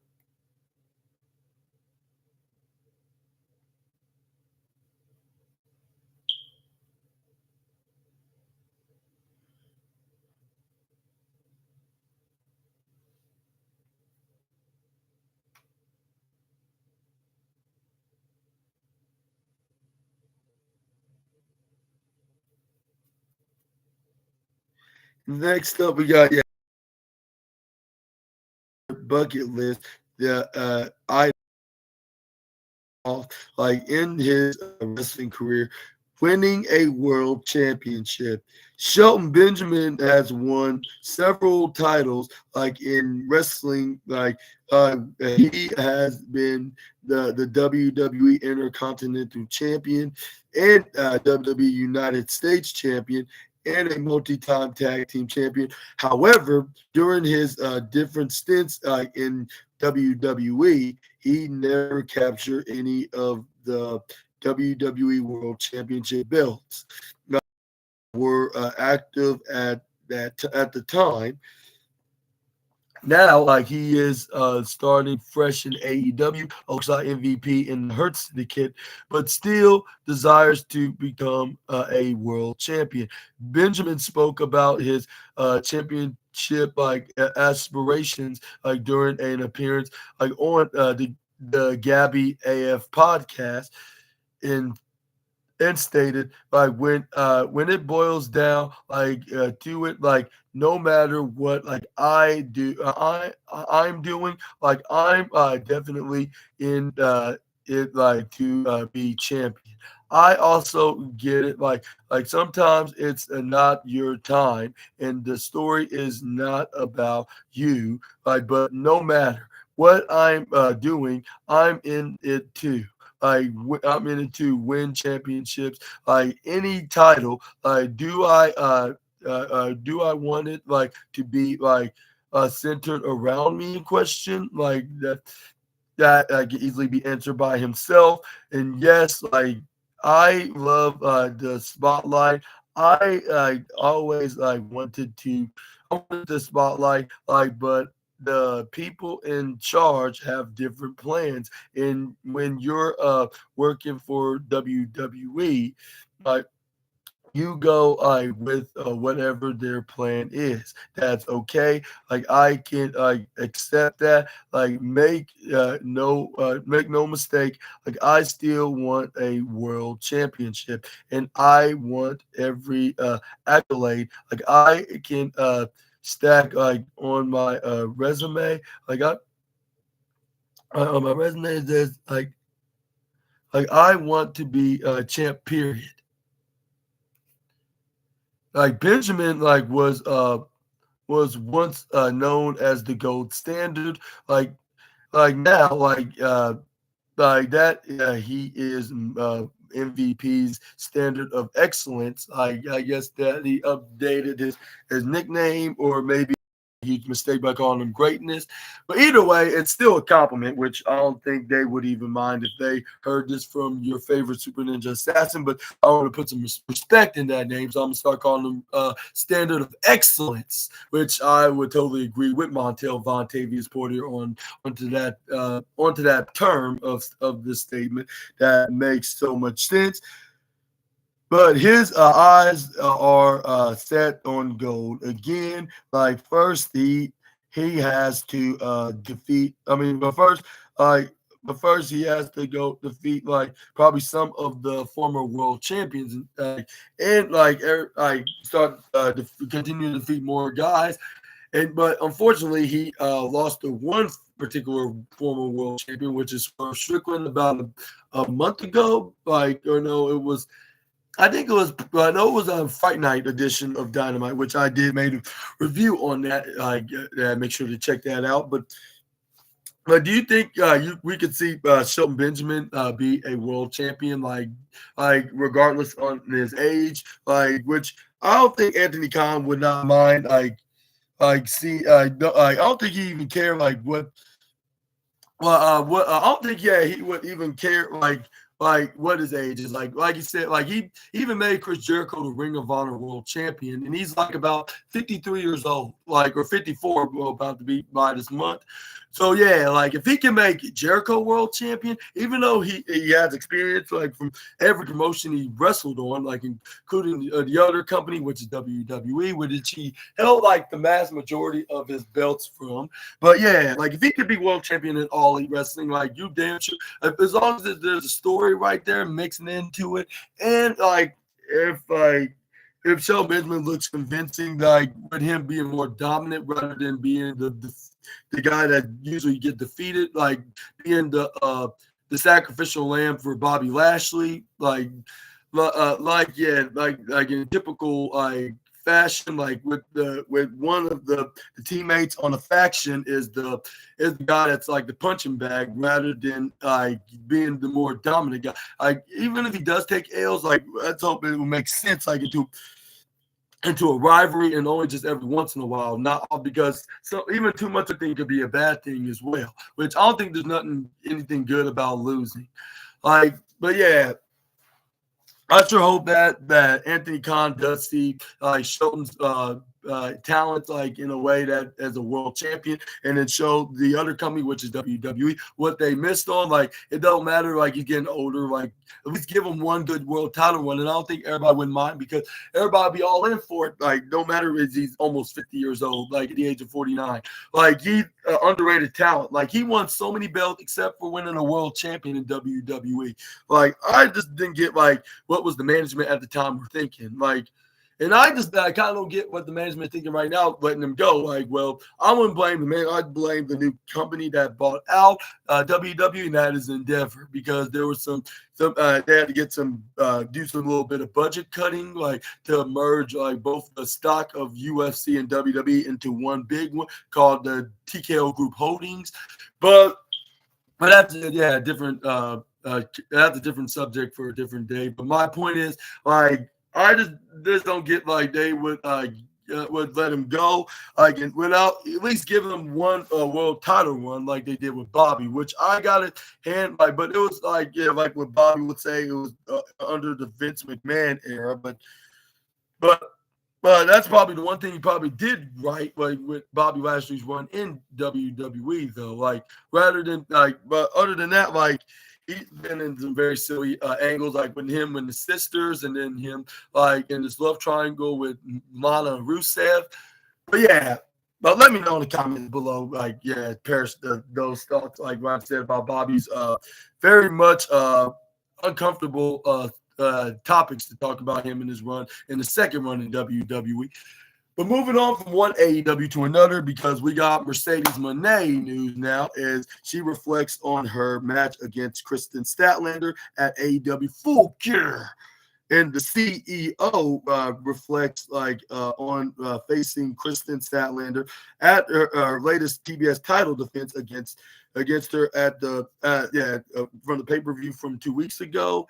next up, we got bucket list. The I like in his wrestling career, winning a world championship. Shelton Benjamin has won several titles, like in wrestling. He has been the WWE Intercontinental Champion and WWE United States Champion and a multi-time tag team champion. However, during his different stints in WWE, he never captured any of the WWE World Championship belts. Were active at the time. Now, like he is starting fresh in AEW, alongside MVP in the Hurt Syndicate, but still desires to become a world champion. Benjamin spoke about his championship aspirations during an appearance on the Gabby AF podcast in and stated when it boils down to it, like no matter what I'm doing, like I'm definitely in it to be champion. I also get it, like sometimes it's not your time and the story is not about you, but no matter what I'm doing, I'm in it too. I'm in it to win championships. Like any title, do I want it to be centered around me in question? Like that can easily be answered by himself. And yes, like I love the spotlight. I always I wanted the spotlight, but the people in charge have different plans. And when you're working for WWE, like you go with whatever their plan is. That's okay. Like I can accept that. Like make no mistake. Like I still want a world championship, and I want every accolade. Like I can stack on my resume. Like I on my resume there's Like I want to be a champ. Period. Like Benjamin, was once known as the gold standard. Like now, like that, he is MVP's standard of excellence. I guess that he updated his nickname, or maybe huge mistake by calling him greatness. But either way, it's still a compliment, which I don't think they would even mind if they heard this from your favorite Super Ninja Assassin. But I want to put some respect in that name, so I'm gonna start calling him standard of excellence, which I would totally agree with Montel Vontavious Porter onto that term of this statement. That makes so much sense. But his eyes are set on gold again. Like first, he has to defeat. I mean, but first he has to go defeat like probably some of the former world champions, and start to continue to defeat more guys. And but unfortunately, he lost to one particular former world champion, which is for Strickland about a month ago. Like, or no, it was I think it was. I know it was a Fight Night edition of Dynamite, which I did made a review on that. Make sure to check that out. But do you think we could see Shelton Benjamin be a world champion, regardless on his age, which I don't think Anthony Khan would not mind, see, no, I don't think he even care what I don't think he would even care what his age is like he said he even made Chris Jericho the Ring of Honor World Champion, and he's like about 53 years old, or 54, well, about to be by this month. So yeah, like if he can make Jericho World Champion, even though he has experience from every promotion he wrestled on, including the other company, which is WWE, which he held the mass majority of his belts from. But yeah, if he could be world champion in All Elite Wrestling, you damn sure, as long as there's a story right there mixing into it, and if if Shelton Benjamin looks convincing, with him being more dominant rather than being the guy that usually get defeated, being the sacrificial lamb for Bobby Lashley, in typical fashion, with one of the teammates on a faction is the guy that's the punching bag rather than being the more dominant guy. Even if he does take L's, let's hope it will make sense into a rivalry, and only just every once in a while, not all, because even too much I think could be a bad thing as well, which I don't think there's anything good about losing. But yeah, I sure hope that Anthony Khan does see Shelton's talent in a way that as a world champion, and then show the other company, which is WWE, what they missed on. It don't matter he's getting older, at least give him one good world title run, and I don't think everybody would mind, because everybody be all in for it. No matter if he's almost 50 years old, at the age of 49, he's underrated talent. He won so many belts except for winning a world champion in WWE. I just didn't get what was the management at the time were thinking. And I kind of don't get what the management is thinking right now, letting him go. Well, I wouldn't blame the man. I'd blame the new company that bought out WWE, and that is Endeavor, because there was they had to get do some little bit of budget cutting, to merge both the stock of UFC and WWE into one big one called the TKO Group Holdings. But that's different. That's a different subject for a different day. But my point is, I just don't get they would let him go, and without at least giving him one world title run like they did with Bobby, which I got it hand but it was what Bobby would say, it was under the Vince McMahon era, but that's probably the one thing he probably did right, with Bobby Lashley's run in WWE, though. Rather than but other than that, he's been in some very silly angles, with him and the sisters, and then him in this love triangle with Lana and Rusev. But yeah, but let me know in the comments below, perish those thoughts, what I said about Bobby's very much uncomfortable topics to talk about him in his run, in the second run in WWE. But moving on from one AEW to another, because we got Mercedes Moné news now, as she reflects on her match against Kristen Statlander at AEW Full Gear. And the CEO reflects on facing Kristen Statlander at her latest TBS title defense against her at the from the pay-per-view from 2 weeks ago.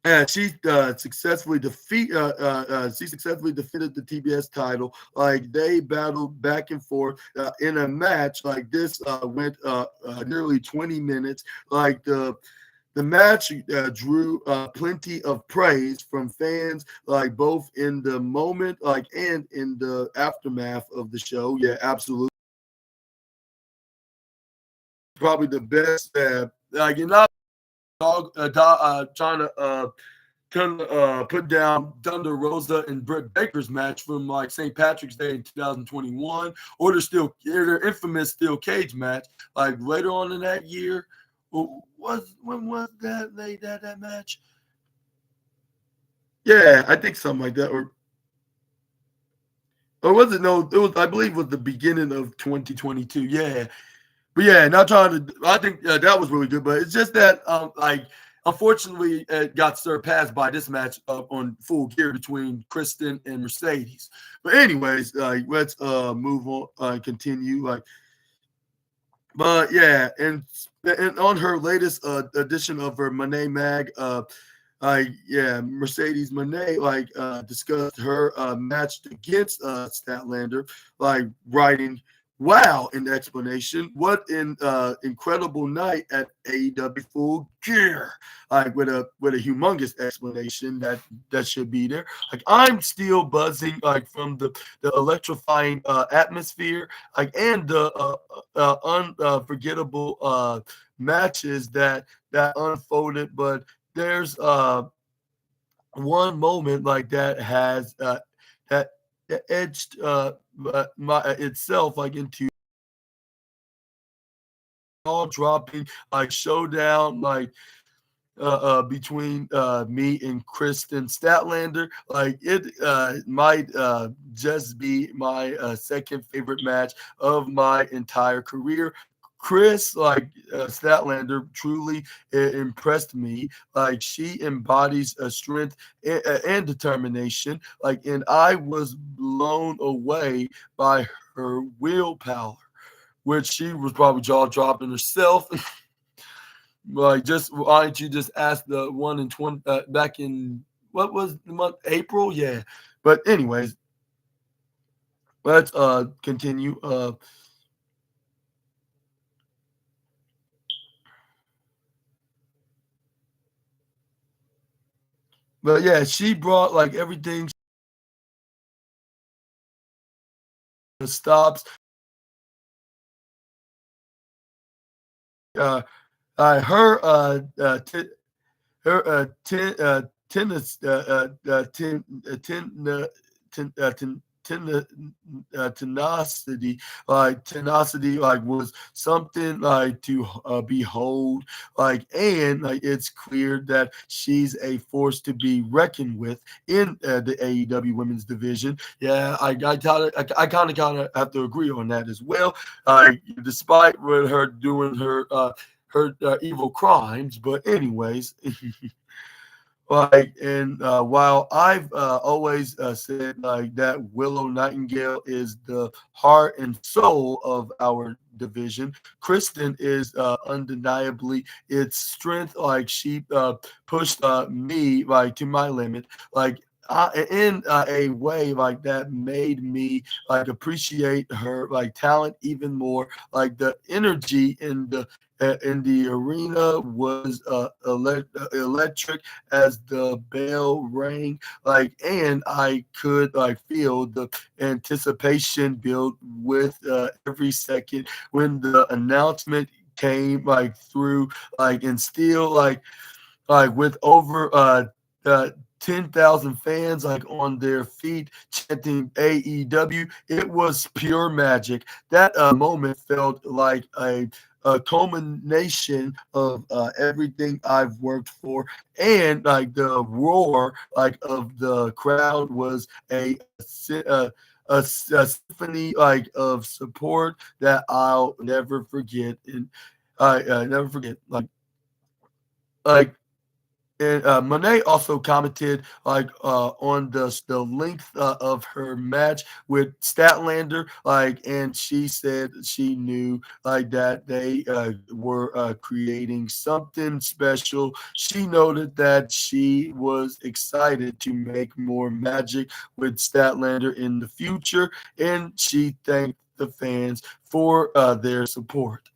And she successfully defeated the TBS title. Like, they battled back and forth in a match like this. Went nearly 20 minutes. Like, the match drew plenty of praise from fans, like both in the moment, like, and in the aftermath of the show. Yeah, absolutely. Probably the best. Like, you're not trying to put down Thunder Rosa and Britt Baker's match from like St. Patrick's Day in 2021, or their infamous steel cage match like later on in that year. When was that match? Yeah, I think something like that, or was it? No, it was. I believe it was the beginning of 2022. Yeah, but yeah, not trying to. I think that was really good, but it's just that unfortunately, it got surpassed by this match on Full Gear between Kristen and Mercedes. But anyways, let's move on, continue. But yeah, and on her latest edition of her Monet Mag, Mercedes Moné discussed her match against Statlander, like writing, "Wow!" in explanation. What an incredible night at AEW Full Gear! Like, with a humongous explanation that should be there. Like, I'm still buzzing like from the electrifying atmosphere, like, and the unforgettable matches that unfolded. But there's one moment like that has that edged itself like into all dropping like showdown between me and Kristen Statlander. Like, it might just be my second favorite match of my entire career. Chris, Statlander, truly impressed me. Like, she embodies a strength and determination. Like, and I was blown away by her willpower, which she was probably jaw dropping herself. Like, just why don't you just ask the one in 20 back in what was the month? April? Yeah. But anyways, let's continue. But yeah, she brought like everything stops. Her her tennis tenacity like was something like to behold. Like, and like, it's clear that she's a force to be reckoned with in the AEW women's division. Yeah, I kind of have to agree on that as well. Despite with her doing her evil crimes. But anyways, and while I've always said like that Willow Nightingale is the heart and soul of our division, Kristen is undeniably its strength. Like, she pushed me like to my limit. Like, in a way like that made me like appreciate her like talent even more. Like, the energy in the arena was electric as the bell rang. Like, and I could like feel the anticipation build with every second when the announcement came like through. Like, and still with over 10,000 fans like on their feet chanting AEW. It was pure magic. That moment felt like a culmination of everything I've worked for, and like the roar like of the crowd was a a symphony like of support that I'll never forget, and I never forget. Like and Monet also commented on the length of her match with Statlander, and she said she knew that they were creating something special. She noted that she was excited to make more magic with Statlander in the future, and she thanked the fans for their support.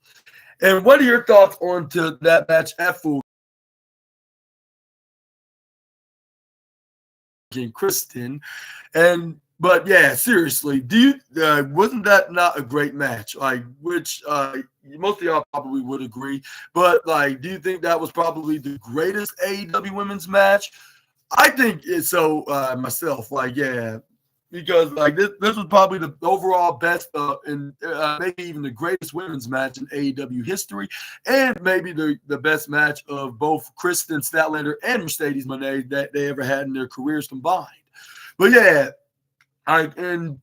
And what are your thoughts on to that match at Full and Kristen? And but yeah, seriously, do you wasn't that not a great match? Which most of y'all probably would agree. But do you think that was probably the greatest AEW women's match? I think it's so myself. Yeah, because this was probably the overall best and maybe even the greatest women's match in AEW history, and maybe the best match of both Kristen Statlander and Mercedes Moné that they ever had in their careers combined. But yeah, and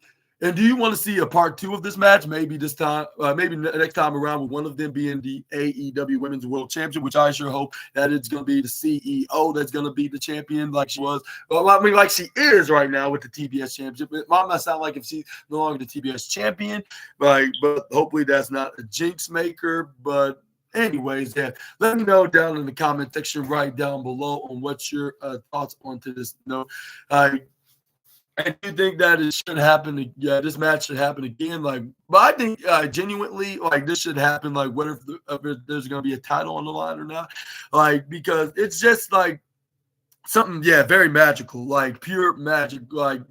do you want to see a part two of this match? Maybe this time, maybe next time around, with one of them being the AEW Women's World Champion, which I sure hope that it's going to be the CEO that's going to be the champion, like she was. Well, I mean, like she is right now with the TBS Championship. It might not sound like if she's no longer the TBS champion, but hopefully that's not a jinx maker. But anyways, yeah, let me know down in the comment section right down below on what your thoughts onto this note. I do think that it should happen. Yeah, this match should happen again. But I think genuinely, this should happen. Whether if there's going to be a title on the line or not, because it's just something, yeah, very magical, pure magic.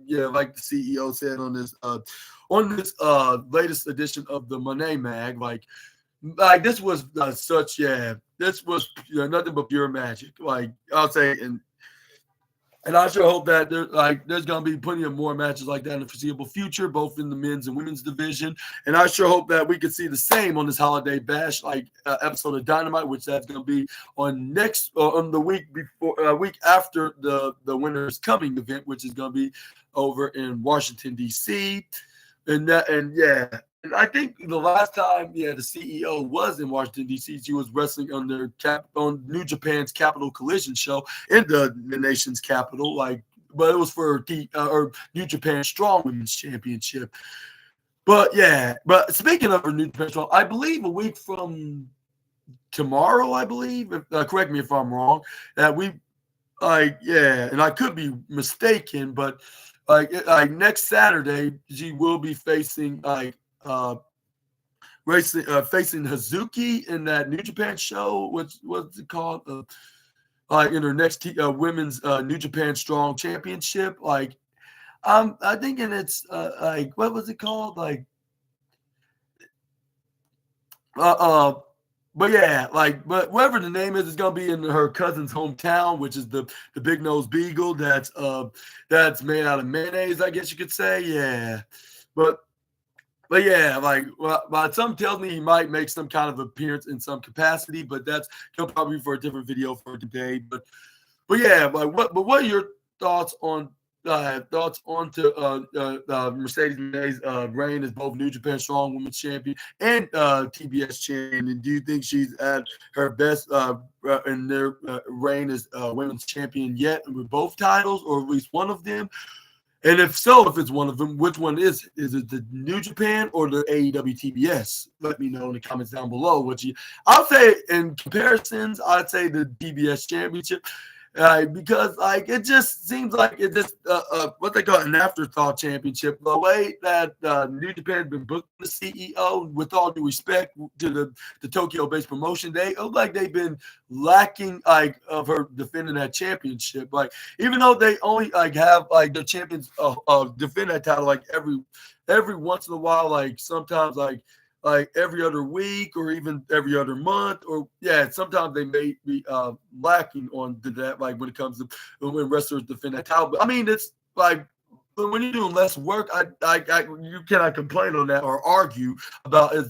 Yeah, like the CEO said on this latest edition of the Monet Mag. This was such, yeah, this was nothing but pure magic. I'll say, and I sure hope that there's going to be plenty of more matches like that in the foreseeable future, both in the men's and women's division. And I sure hope that we could see the same on this Holiday Bash episode of Dynamite, which that's going to be on the week before, week after the Winners Coming event, which is going to be over in Washington D.C. And yeah. And I think the last time, yeah, the CEO was in Washington, D.C., she was wrestling on New Japan's Capital Collision show in the nation's capital. But it was for New Japan Strong Women's Championship. But yeah, but speaking of New Japan Strong, I believe a week from tomorrow, I believe, correct me if I'm wrong, that yeah, and I could be mistaken, but next Saturday, she will be facing facing Hazuki in that New Japan show. What's it called? In her next women's New Japan Strong Championship. I'm thinking it's what was it called? But yeah, but whatever the name is, it's gonna be in her cousin's hometown, which is the Big Nose Beagle. That's made out of mayonnaise, I guess you could say. Yeah, but yeah, some tells me he might make some kind of appearance in some capacity, but that's probably for a different video for today. But yeah, what are your thoughts on Mercedes Moné's reign as both New Japan Strong Women's Champion and TBS Champion? And do you think she's at her best in their reign as Women's Champion yet with both titles, or at least one of them? And if so, if it's one of them, which one is it? Is it the New Japan or the AEW TBS? Let me know in the comments down below. I'll say in comparisons, I'd say the TBS Championship. Because it just seems like it just what they call an afterthought championship. The way that New Japan has been booked the CEO, with all due respect to the Tokyo-based promotion, they look like they've been lacking of her defending that championship. Even though they only have the champions defend that title every once in a while, sometimes every other week or even every other month, or yeah, sometimes they may be lacking on that, when it comes to when wrestlers defend that title. But I mean, it's when you're doing less work, you cannot complain on that or argue about it.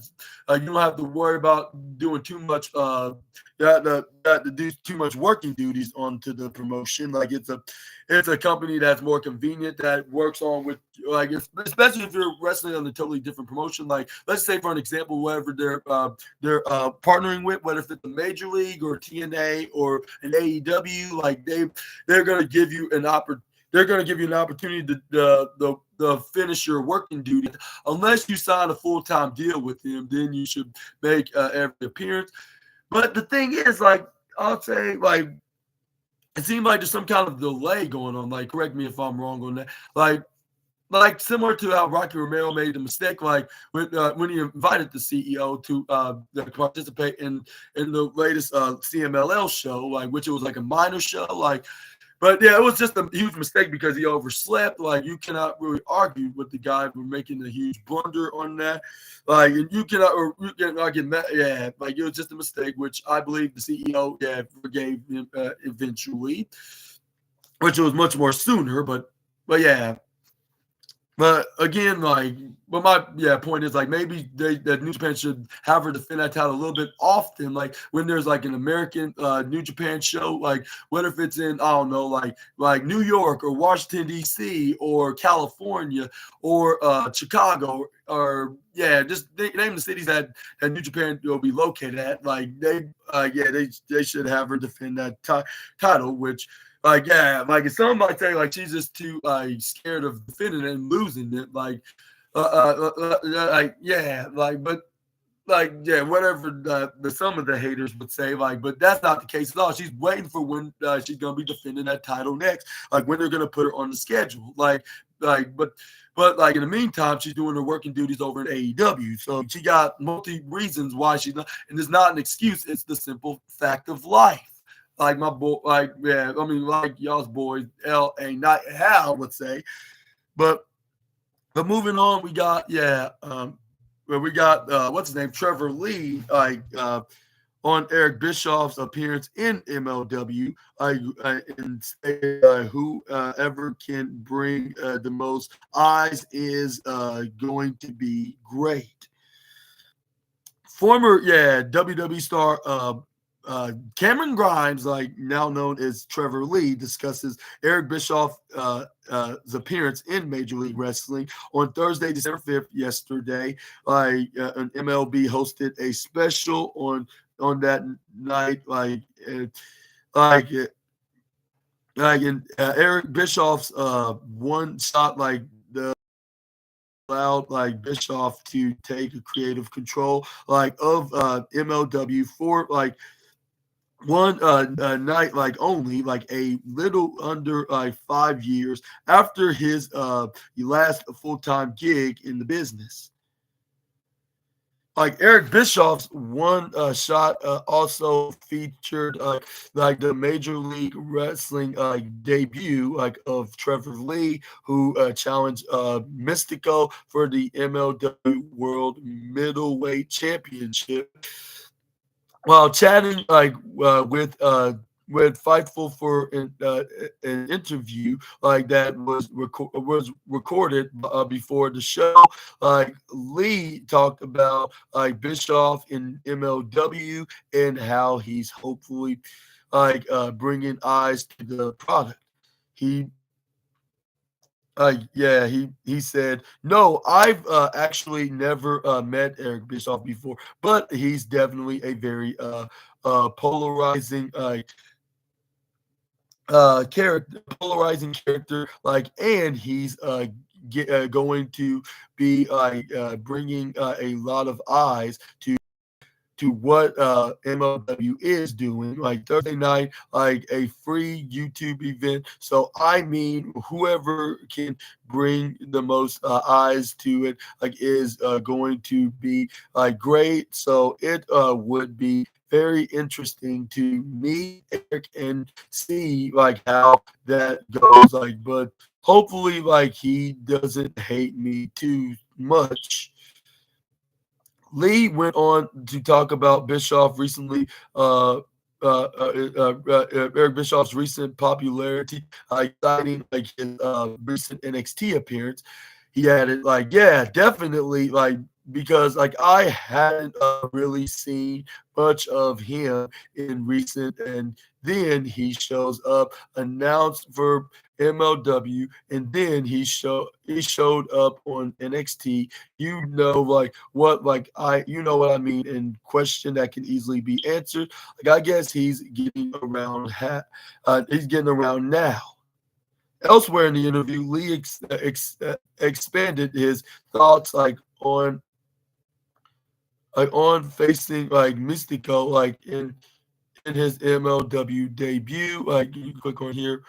You don't have to worry about doing too much. You have to do too much working duties onto the promotion. Like it's a company that's more convenient that works on with like especially if you're wrestling on a totally different promotion. Like let's say for an example, whatever they're partnering with, whether if it's a major league or TNA or an AEW, like they're gonna give you an opportunity. They're going to give you an opportunity to finish your working duty. Unless you sign a full-time deal with them, then you should make every appearance. But the thing is, like, I'll say, like, it seems like there's some kind of delay going on. Like, correct me if I'm wrong on that. Like similar to how Rocky Romero made the mistake, like when he invited the CEO to participate in the latest CMLL show, like which it was like a minor show, like. But yeah, it was just a huge mistake because he overslept. Like you cannot really argue with the guy for making a huge blunder on that. Like and you cannot get mad. Yeah, like it was just a mistake, which I believe the CEO forgave him eventually, which was much more sooner. But yeah, but again, like, but my point is like maybe that New Japan should have her defend that title a little bit often. Like when there's like an American New Japan show, like what if it's in I don't know, like New York or Washington D.C. or California or Chicago or just name the cities that New Japan will be located at. Like they should have her defend that title, which. Like like some might say like she's just too scared of defending it and losing it. Like, whatever the some of the haters would say. Like, but that's not the case at all. She's waiting for when she's gonna be defending that title next. Like when they're gonna put her on the schedule. But like in the meantime, she's doing her working duties over in AEW. So she got multi reasons why she's not, and it's not an excuse. It's the simple fact of life. Like my boy, like y'all's boy L.A. Knight Hal would say, but moving on, we got what's his name, Trevor Lee, on Eric Bischoff's appearance in MLW, and say whoever can bring the most eyes is going to be great. Former WWE star Cameron Grimes, like now known as Trevor Lee, discusses Eric Bischoff's appearance in Major League Wrestling on Thursday, December 5th, yesterday. An MLB hosted a special on that night, Eric Bischoff's one shot, like the allowed like Bischoff to take a creative control of MLW for one night, only a little under 5 years after his last full-time gig in the business. Eric Bischoff's one shot also featured the Major League Wrestling debut of Trevor Lee, who challenged Mystico for the MLW World Middleweight Championship. While chatting with Fightful for an interview that was recorded before the show, Lee talked about Bischoff in MLW and how he's hopefully bringing eyes to the product. He said, no, I've actually never met Eric Bischoff before, but he's definitely a very polarizing character, and he's going to be bringing a lot of eyes to what MLW is doing, Thursday night, a free YouTube event. So I mean, whoever can bring the most eyes to it, is going to be great. So it would be very interesting to meet Eric and see how that goes. But hopefully, he doesn't hate me too much. Lee went on to talk about Bischoff recently Eric Bischoff's recent popularity, citing like his recent NXT appearance. He added like, yeah, definitely like because like I hadn't really seen much of him in recent, and then he shows up announced for MLW, and then he showed up on NXT. Like what like I know what I mean, and question that can easily be answered. Like I guess he's getting around. He's getting around now. Elsewhere in the interview, Lee expanded his thoughts on facing like Mystico like in his MLW debut. Like you click on here.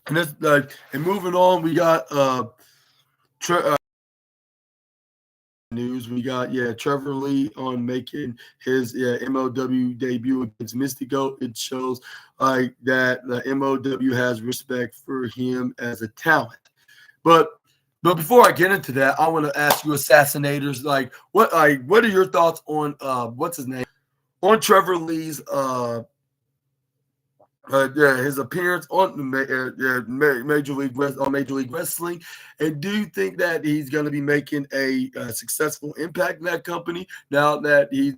And this and moving on, we got news. We got Trevor Lee on making his MLW debut against Mystico. It shows like that the MLW has respect for him as a talent. But before I get into that, I want to ask you, Assassinators, what are your thoughts on what's his name, on Trevor Lee's his appearance on Major League Wrestling, and do you think that he's going to be making a successful impact in that company now that he's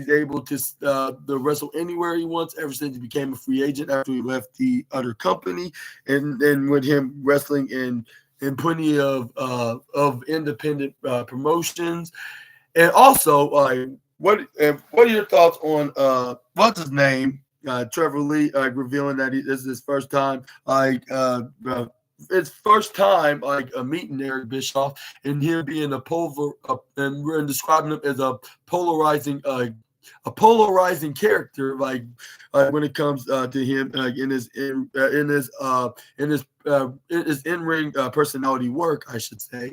able to wrestle anywhere he wants ever since he became a free agent after he left the other company, and then with him wrestling in plenty of independent promotions, and also what are your thoughts on what's his name? Trevor Lee revealing that this is his first time like meeting Eric Bischoff, and here being and we're describing him as a polarizing character, when it comes to him in his in ring personality work, I should say.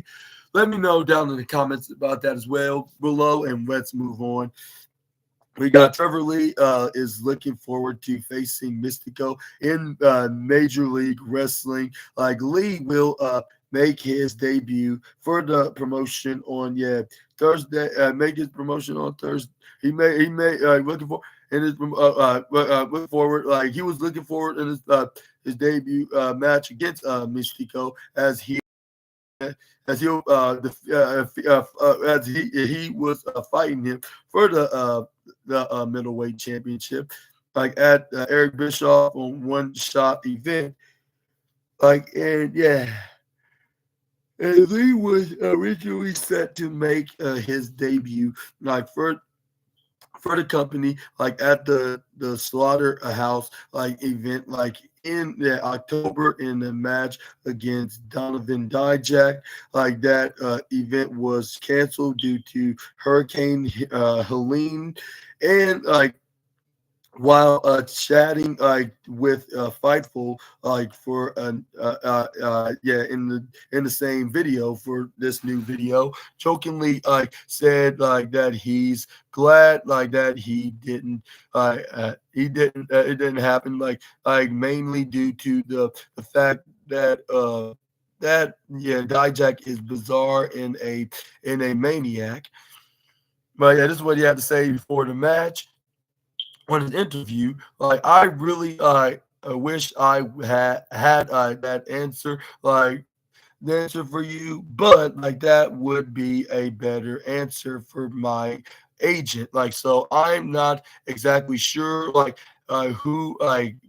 Let me know down in the comments about that as well below, and let's move on. We got Trevor Lee is looking forward to facing Mystico in Major League Wrestling. Like Lee will make his debut for the promotion on Thursday. Make his promotion on Thursday. He may looking for in his look forward, like he was looking forward in his debut match against Mystico as he was fighting him for the middleweight championship, like at Eric Bischoff on One Shot event, and and Lee was originally set to make his debut like for the company, like at the Slaughterhouse like event, like in October in the match against Donovan Dijak. Like that event was canceled due to Hurricane Helene, and while chatting with Fightful for in the same video for this new video, jokingly said that he's glad that it didn't happen mainly due to the fact that Dijak is bizarre and a maniac. But this is what he had to say before the match on his interview. I really wish I had that answer, the answer for you, but that would be a better answer for my agent. So I'm not exactly sure who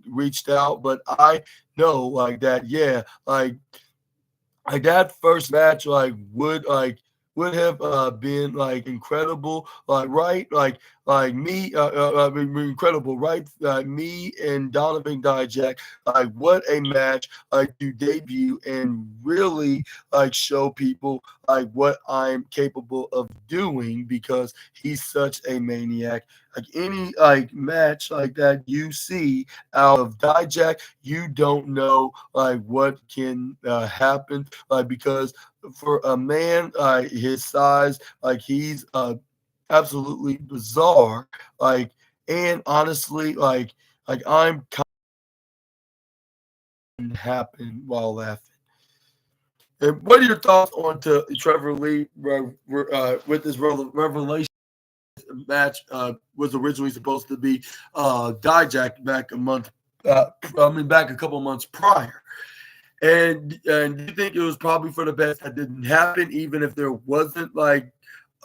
reached out, but I know that first match would have been incredible, right, me incredible, right, me and Donovan Dijak, what a match to debut and really show people what I'm capable of doing, because he's such a maniac. Any match that you see out of Dijak, you don't know what can happen, because for a man his size, he's absolutely bizarre, and honestly I'm happen while laughing. And what are your thoughts on to Trevor Lee with this revelation match? Was originally supposed to be Dijak back back a couple months prior. And do you think it was probably for the best that didn't happen, even if there wasn't like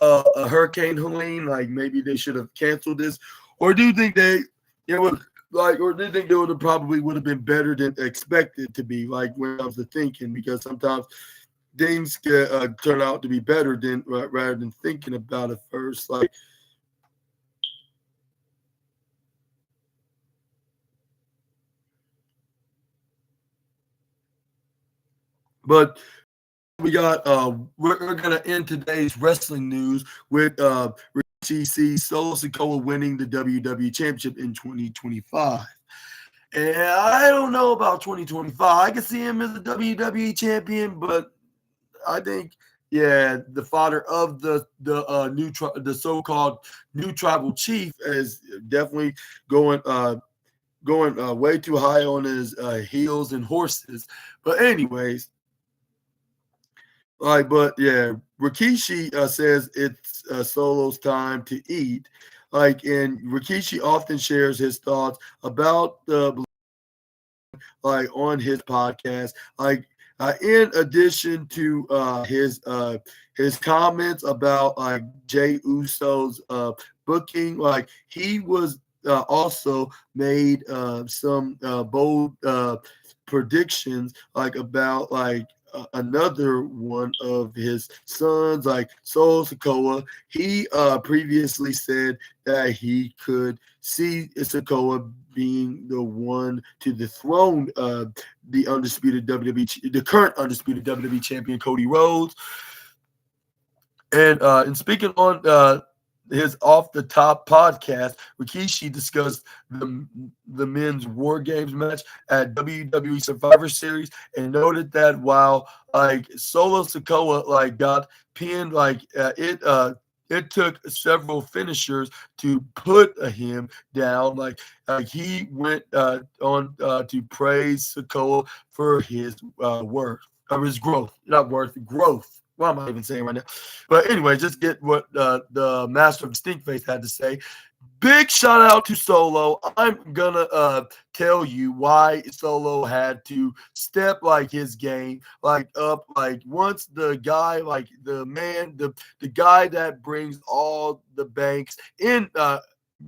a Hurricane Helene? Like maybe they should have canceled this, or do you think it was like, or do you think it would have been better than expected to be? Like when I was thinking, because sometimes things can turn out to be better than rather than thinking about it first. Like, but we got we're gonna end today's wrestling news with Rikishi Solo Sikoa winning the WWE Championship in 2025. And I don't know about 2025. I can see him as a WWE champion, but I think, yeah, the father of the so-called new tribal chief is definitely going way too high on his heels and horses. But anyways, but yeah, Rikishi says it's Solo's time to eat. And Rikishi often shares his thoughts about the on his podcast. In addition to his comments about Jay Uso's booking, he was also made some bold predictions about another one of his sons, like Solo Sikoa. He previously said that he could see Sikoa being the one to dethrone the current undisputed WWE champion Cody Rhodes. And speaking on his Off the Top podcast, Rikishi discussed the men's War Games match at WWE Survivor Series and noted that while Solo Sikoa got pinned, it took several finishers to put him down. He went on to praise Sikoa for his his growth, not worth, growth. What am I even saying right now? But anyway, just get what the master of Stink Face had to say. Big shout out to Solo. I'm gonna tell you why Solo had to step his game up. Once the guy, the guy that brings all the banks in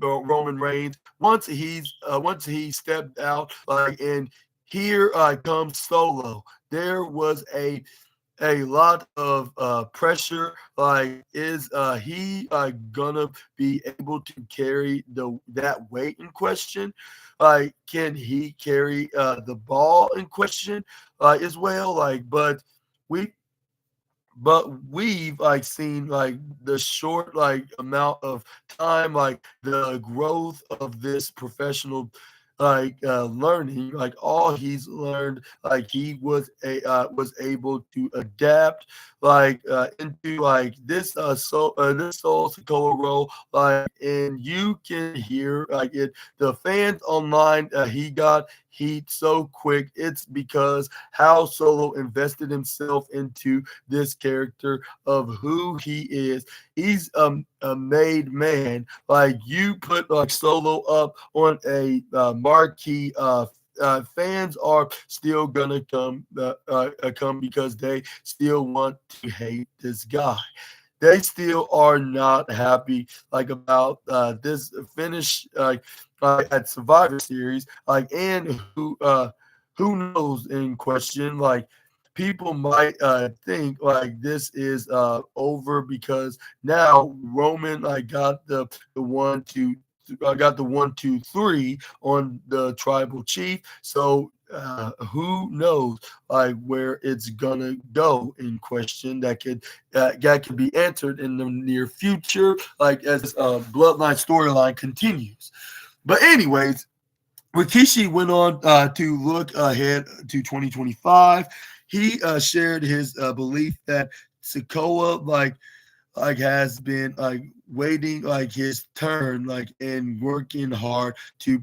Roman Reigns, once he stepped out, and here comes Solo. There was a lot of pressure. Is he gonna be able to carry that weight in question? Can he carry the ball in question as well? We've seen the short amount of time, the growth of this professional learning, all he's learned, he was able to adapt into this Soul Sokoa role, and you can hear the fans online, he got heat so quick. It's because how Solo invested himself into this character of who he is. He's a made man. You put Solo up on a marquee. Fans are still gonna come because they still want to hate this guy. They still are not happy about this finish at Survivor Series, and who knows in question. People might think this is over because now Roman got the 1, 2, 3 on the tribal chief. So who knows where it's gonna go in question. That could be answered in the near future, as bloodline storyline continues. But anyways, Rikishi went on to look ahead to 2025. He shared his belief that Sikoa has been waiting his turn and working hard to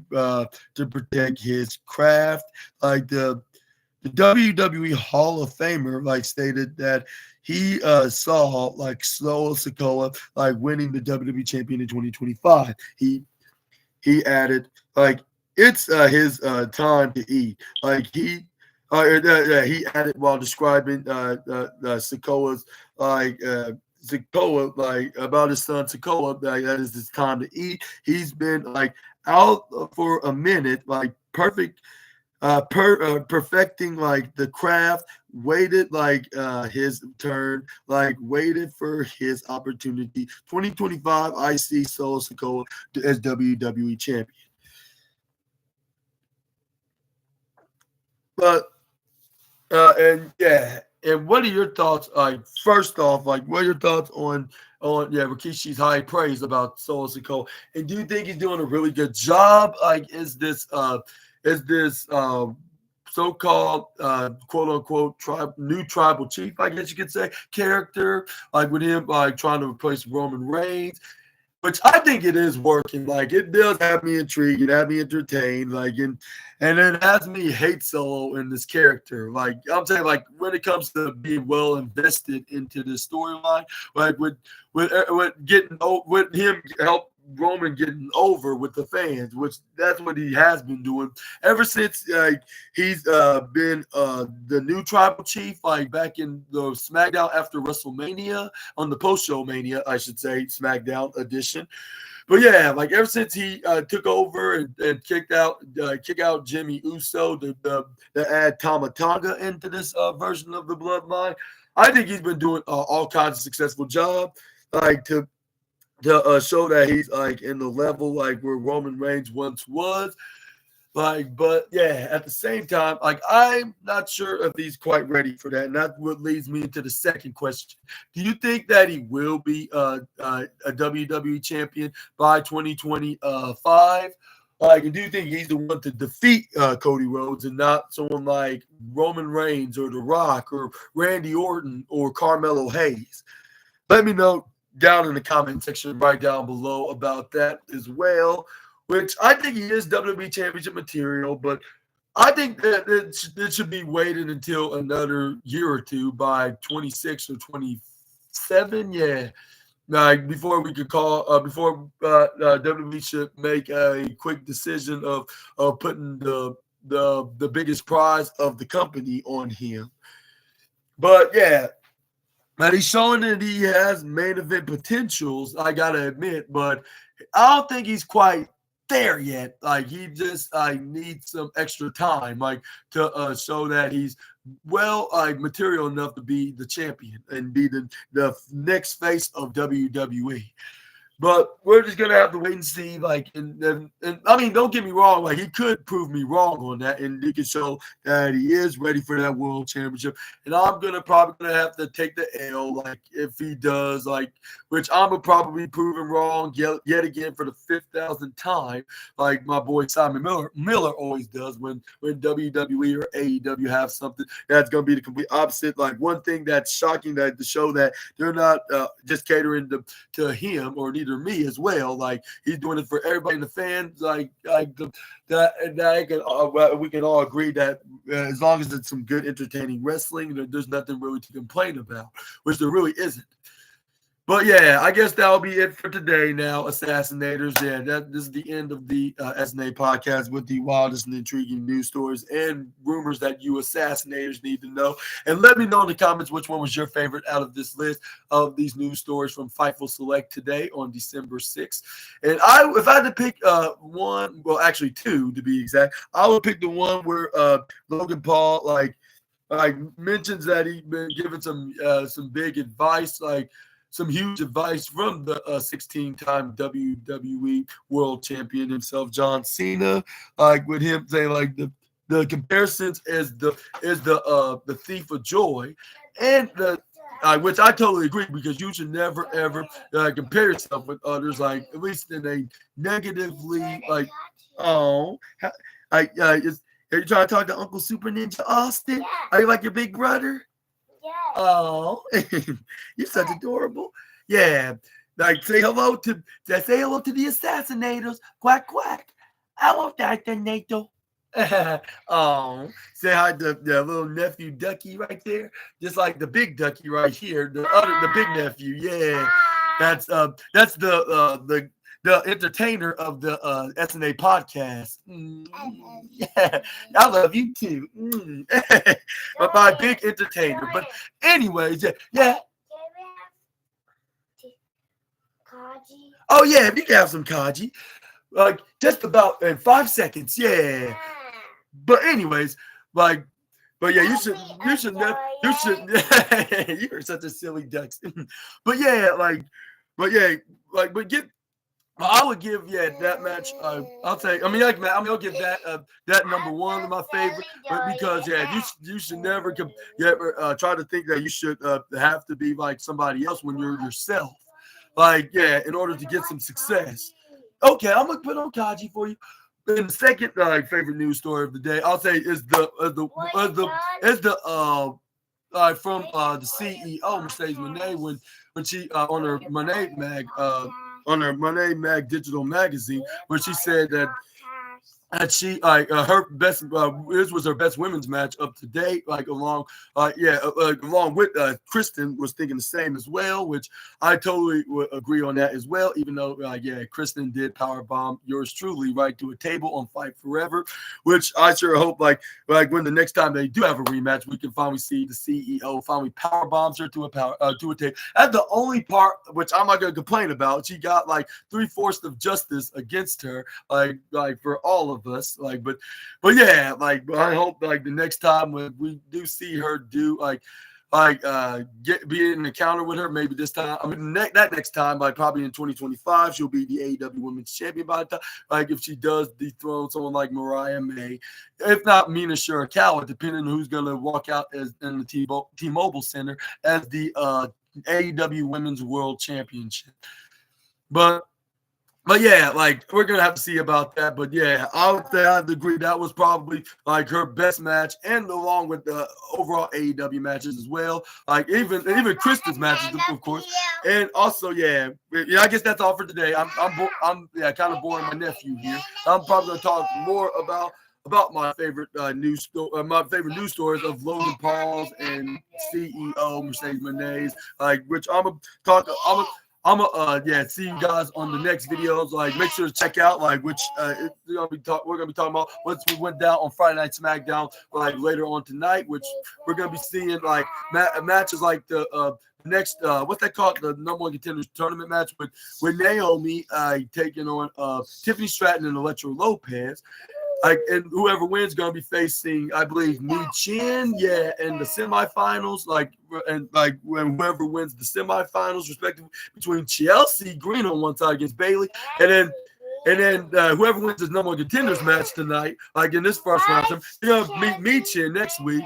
protect his craft. the WWE Hall of Famer like stated that he saw like Solo Sikoa like winning the WWE champion in 2025. He added like it's his time to eat. Like he added while describing Sikoa's Sikoa like about his son Sikoa like that is his time to eat. He's been like out for a minute, like perfecting like the craft, waited like his turn, like waited for his opportunity. 2025, I see Solo Sikoa as WWE champion. But and yeah, and what are your thoughts? Like first off, like what are your thoughts on Rikishi's high praise about Solo Sikoa? And do you think he's doing a really good job? Like, is this so-called quote unquote new tribal chief, I guess you could say, character, like with him like trying to replace Roman Reigns? Which I think it is working. Like it does have me intrigued, it have me entertained, like and it has me hate Solo in this character. Like I'm saying, like when it comes to being well invested into this storyline, like with getting with him help Roman getting over with the fans, which that's what he has been doing ever since he's been the new tribal chief, like back in the SmackDown after WrestleMania on the post-show Mania, I should say, SmackDown edition. But yeah, like ever since he took over and kicked out Jimmy Uso to add Tama Tonga into this version of the Bloodline, I think he's been doing all kinds of successful job, like to show that he's like in the level like where Roman Reigns once was. Like, but yeah, at the same time, like I'm not sure if he's quite ready for that. And that's what leads me into the second question. Do you think that he will be a WWE champion by 2025? Like, do you think he's the one to defeat Cody Rhodes and not someone like Roman Reigns or The Rock or Randy Orton or Carmelo Hayes? Let me know down in the comment section right down below about that as well, which I think he is WWE Championship material, but I think that it should be waited until another year or two by 26 or 27. Yeah. Like before we could call, before WWE should make a quick decision of putting the biggest prize of the company on him. But yeah, and he's showing that he has main event potentials, I gotta admit, but I don't think he's quite there yet. Like he just needs some extra time, like to show that he's well material enough to be the champion and be the next face of WWE. But we're just gonna have to wait and see. Like, and I mean, don't get me wrong. Like, he could prove me wrong on that, and he can show that he is ready for that world championship. And I'm probably gonna have to take the L. Like, if he does, like, which I'm gonna probably prove him wrong yet again for the 5,000th time. Like my boy Simon Miller always does when WWE or AEW have something that's gonna be the complete opposite. Like one thing that's shocking that to show that they're not just catering to him or neither me as well. Like he's doing it for everybody in the fans. Like we can all agree that as long as it's some good entertaining wrestling, there's nothing really to complain about, which there really isn't. But yeah, I guess that'll be it for today now, Assassinators. Yeah, this is the end of the SNA podcast with the wildest and intriguing news stories and rumors that you Assassinators need to know. And let me know in the comments which one was your favorite out of this list of these news stories from Fightful Select today on December 6th. And if I had to pick one, well, actually two to be exact, I would pick the one where Logan Paul like mentions that he's been given some big advice, like some huge advice from the 16-time WWE World Champion himself, John Cena. Like with him saying, like the comparisons is the thief of joy, and which I totally agree because you should never ever compare yourself with others, like at least in a negatively like are you trying to talk to Uncle Super Ninja Austin? Yeah. Are you like your big brother? Oh, you're such adorable. Yeah. Like say hello to the Assassinators. Quack quack. I want the Assassinator. Oh, say hi to the little nephew Ducky right there, just like the big Ducky right here, the big nephew. Yeah, that's the entertainer of the SNA podcast. Yeah, I love you too. But my big entertainer. But anyways, yeah. Oh yeah, you can have some Kaji. Like just about in 5 seconds. Yeah. But anyways, like, but yeah, you should, you're such a silly duck. But yeah, but yeah, but I would give that match. I'll take. I mean, I'll give that number one of my favorite. But because you should never try to think that you should have to be like somebody else when you're yourself. Like in order to get some success. Okay, I'm gonna put on Kaji for you. And the second favorite news story of the day, I'll say is from the CEO Mercedes Monet when she on her Monet Mag digital magazine where she said that she her best this was her best women's match up to date, like along with Kristen was thinking the same as well, which I totally would agree on that as well, even though Kristen did powerbomb yours truly right to a table on Fight Forever, which I sure hope like when the next time they do have a rematch, we can finally see the CEO finally powerbombs her to a table. That's the only part which I'm not gonna complain about. She got like 3/4 of justice against her, like for all of us, but yeah, I hope the next time when we do see her do be in an encounter with her, maybe this time, I mean that next time, probably in 2025, she'll be the AEW Women's Champion by the time, if she does dethrone someone like Mariah May, if not Mina Shirakawa, depending on who's gonna walk out as in the T-Mobile Center as the AEW Women's World Championship. But yeah, we're gonna have to see about that. But yeah, I would say I'd agree that was probably her best match, and along with the overall AEW matches as well. Even Kristen's matches, of course. And also, I guess that's all for today. I'm kind of boring my nephew here. I'm probably gonna talk more about my favorite news stories of Logan Paul's and CEO Mercedes Monet's, which I'm gonna see you guys on the next videos. Make sure to check out which we're gonna be talking about what went down on Friday Night SmackDown later on tonight, which we're gonna be seeing matches like the next what's that called, the number one contenders tournament match with Naomi taking on Tiffany Stratton and Electra Lopez. And whoever wins gonna be facing, I believe, Mi Chin, in the semifinals. When whoever wins the semifinals, respectively, between Chelsea Green on one side against Bailey, and then whoever wins this number one contenders match tonight, in this first round, you're gonna meet Mi Chin next week.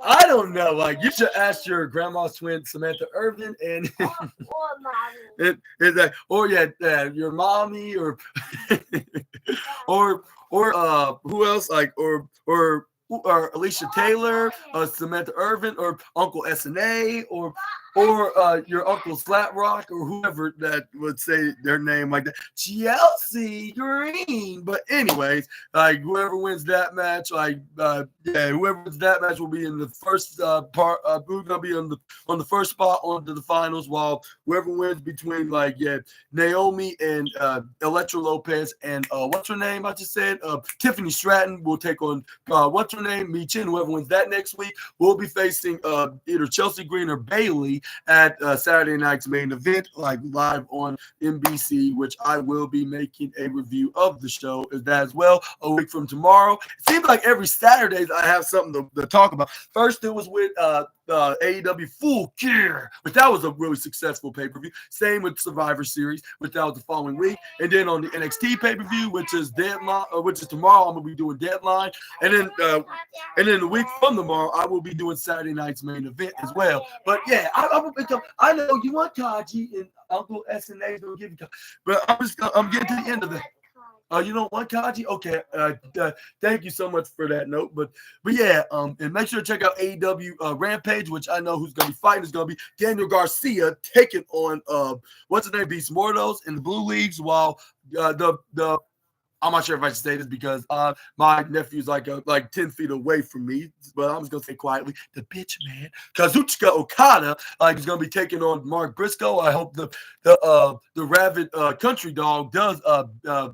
I don't know. You should ask your grandma's twin, Samantha Irvin, and your mommy, or or who else? Or Alicia Taylor, Samantha Irvin, or Uncle SNA, or your Uncle Slatrock, or whoever that would say their name like that. Chelsea Green. But anyways, whoever wins that match, whoever wins that match will be in the first part. We're gonna be on the first spot onto the finals, while whoever wins between Naomi and Electra Lopez and what's her name? I just said Tiffany Stratton will take on what's her name? Mi Chin. Whoever wins that next week will be facing either Chelsea Green or Bailey at Saturday night's main event, live on NBC, which I will be making a review of the show as well a week from tomorrow. It seems like every Saturday I have something to talk about. First, it was with AEW Full Gear, but that was a really successful pay-per-view. Same with Survivor Series, which that was the following week. And then on the NXT pay-per-view, which is tomorrow, I'm gonna be doing Deadline. And then the week from tomorrow, I will be doing Saturday night's main event as well. But yeah, I know you want Kaji, and Uncle SNA is gonna give you Kaji, but I'm getting to the end of that. You don't want Kaji? Okay. Thank you so much for that note. But yeah, and make sure to check out AEW Rampage, which I know who's gonna be fighting is gonna be Daniel Garcia taking on what's his name, Beast Mortos in the Blue Leagues, while the I'm not sure if I should say this because my nephew's like 10 feet away from me, but I'm just gonna say quietly, the bitch man, Kazuchika Okada, is gonna be taking on Mark Briscoe. I hope the rabid country dog does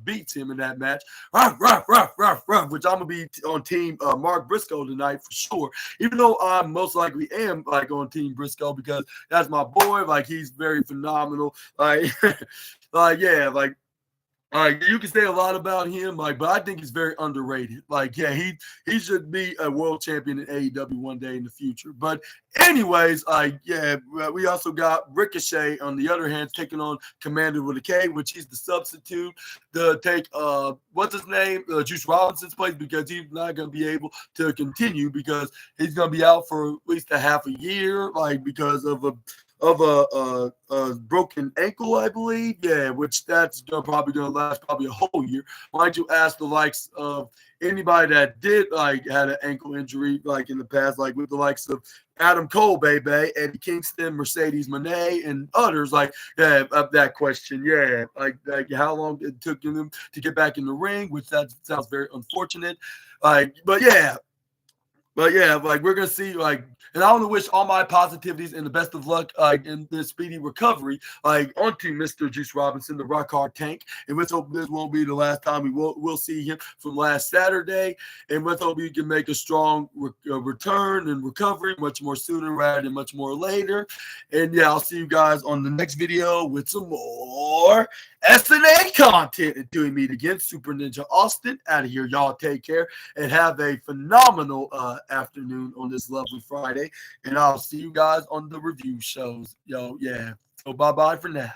beats him in that match. Ruff, ruff, ruff, ruff, ruff, which I'm gonna be on team Mark Briscoe tonight for sure. Even though I most likely am on team Briscoe because that's my boy. He's very phenomenal. Yeah, you can say a lot about him, but I think he's very underrated. Yeah, he should be a world champion in AEW one day in the future. But anyways, yeah, we also got Ricochet on the other hand taking on Commander with a K, which he's the substitute to take what's his name, Juice Robinson's place because he's not going to be able to continue because he's going to be out for at least a half a year, because of a broken ankle, I believe. Yeah, which that's probably going to last probably a whole year. Why don't you ask the likes of anybody that did had an ankle injury in the past, with the likes of Adam Cole, baby, Eddie Kingston, Mercedes Moné, and others yeah, of that question. Yeah, how long it took them to get back in the ring, which that sounds very unfortunate. But yeah. But yeah, we're gonna see, and I want to wish all my positivities and the best of luck, in this speedy recovery, onto Mr. Juice Robinson, the Rock Hard Tank. And let's hope this won't be the last time we'll see him from last Saturday. And let's hope he can make a strong return and recovery much more sooner rather than much more later. And yeah, I'll see you guys on the next video with some more SNA content. Until we meet again, Super Ninja Austin out of here. Y'all take care and have a phenomenal afternoon on this lovely Friday. And I'll see you guys on the review shows. Yeah. So bye-bye for now.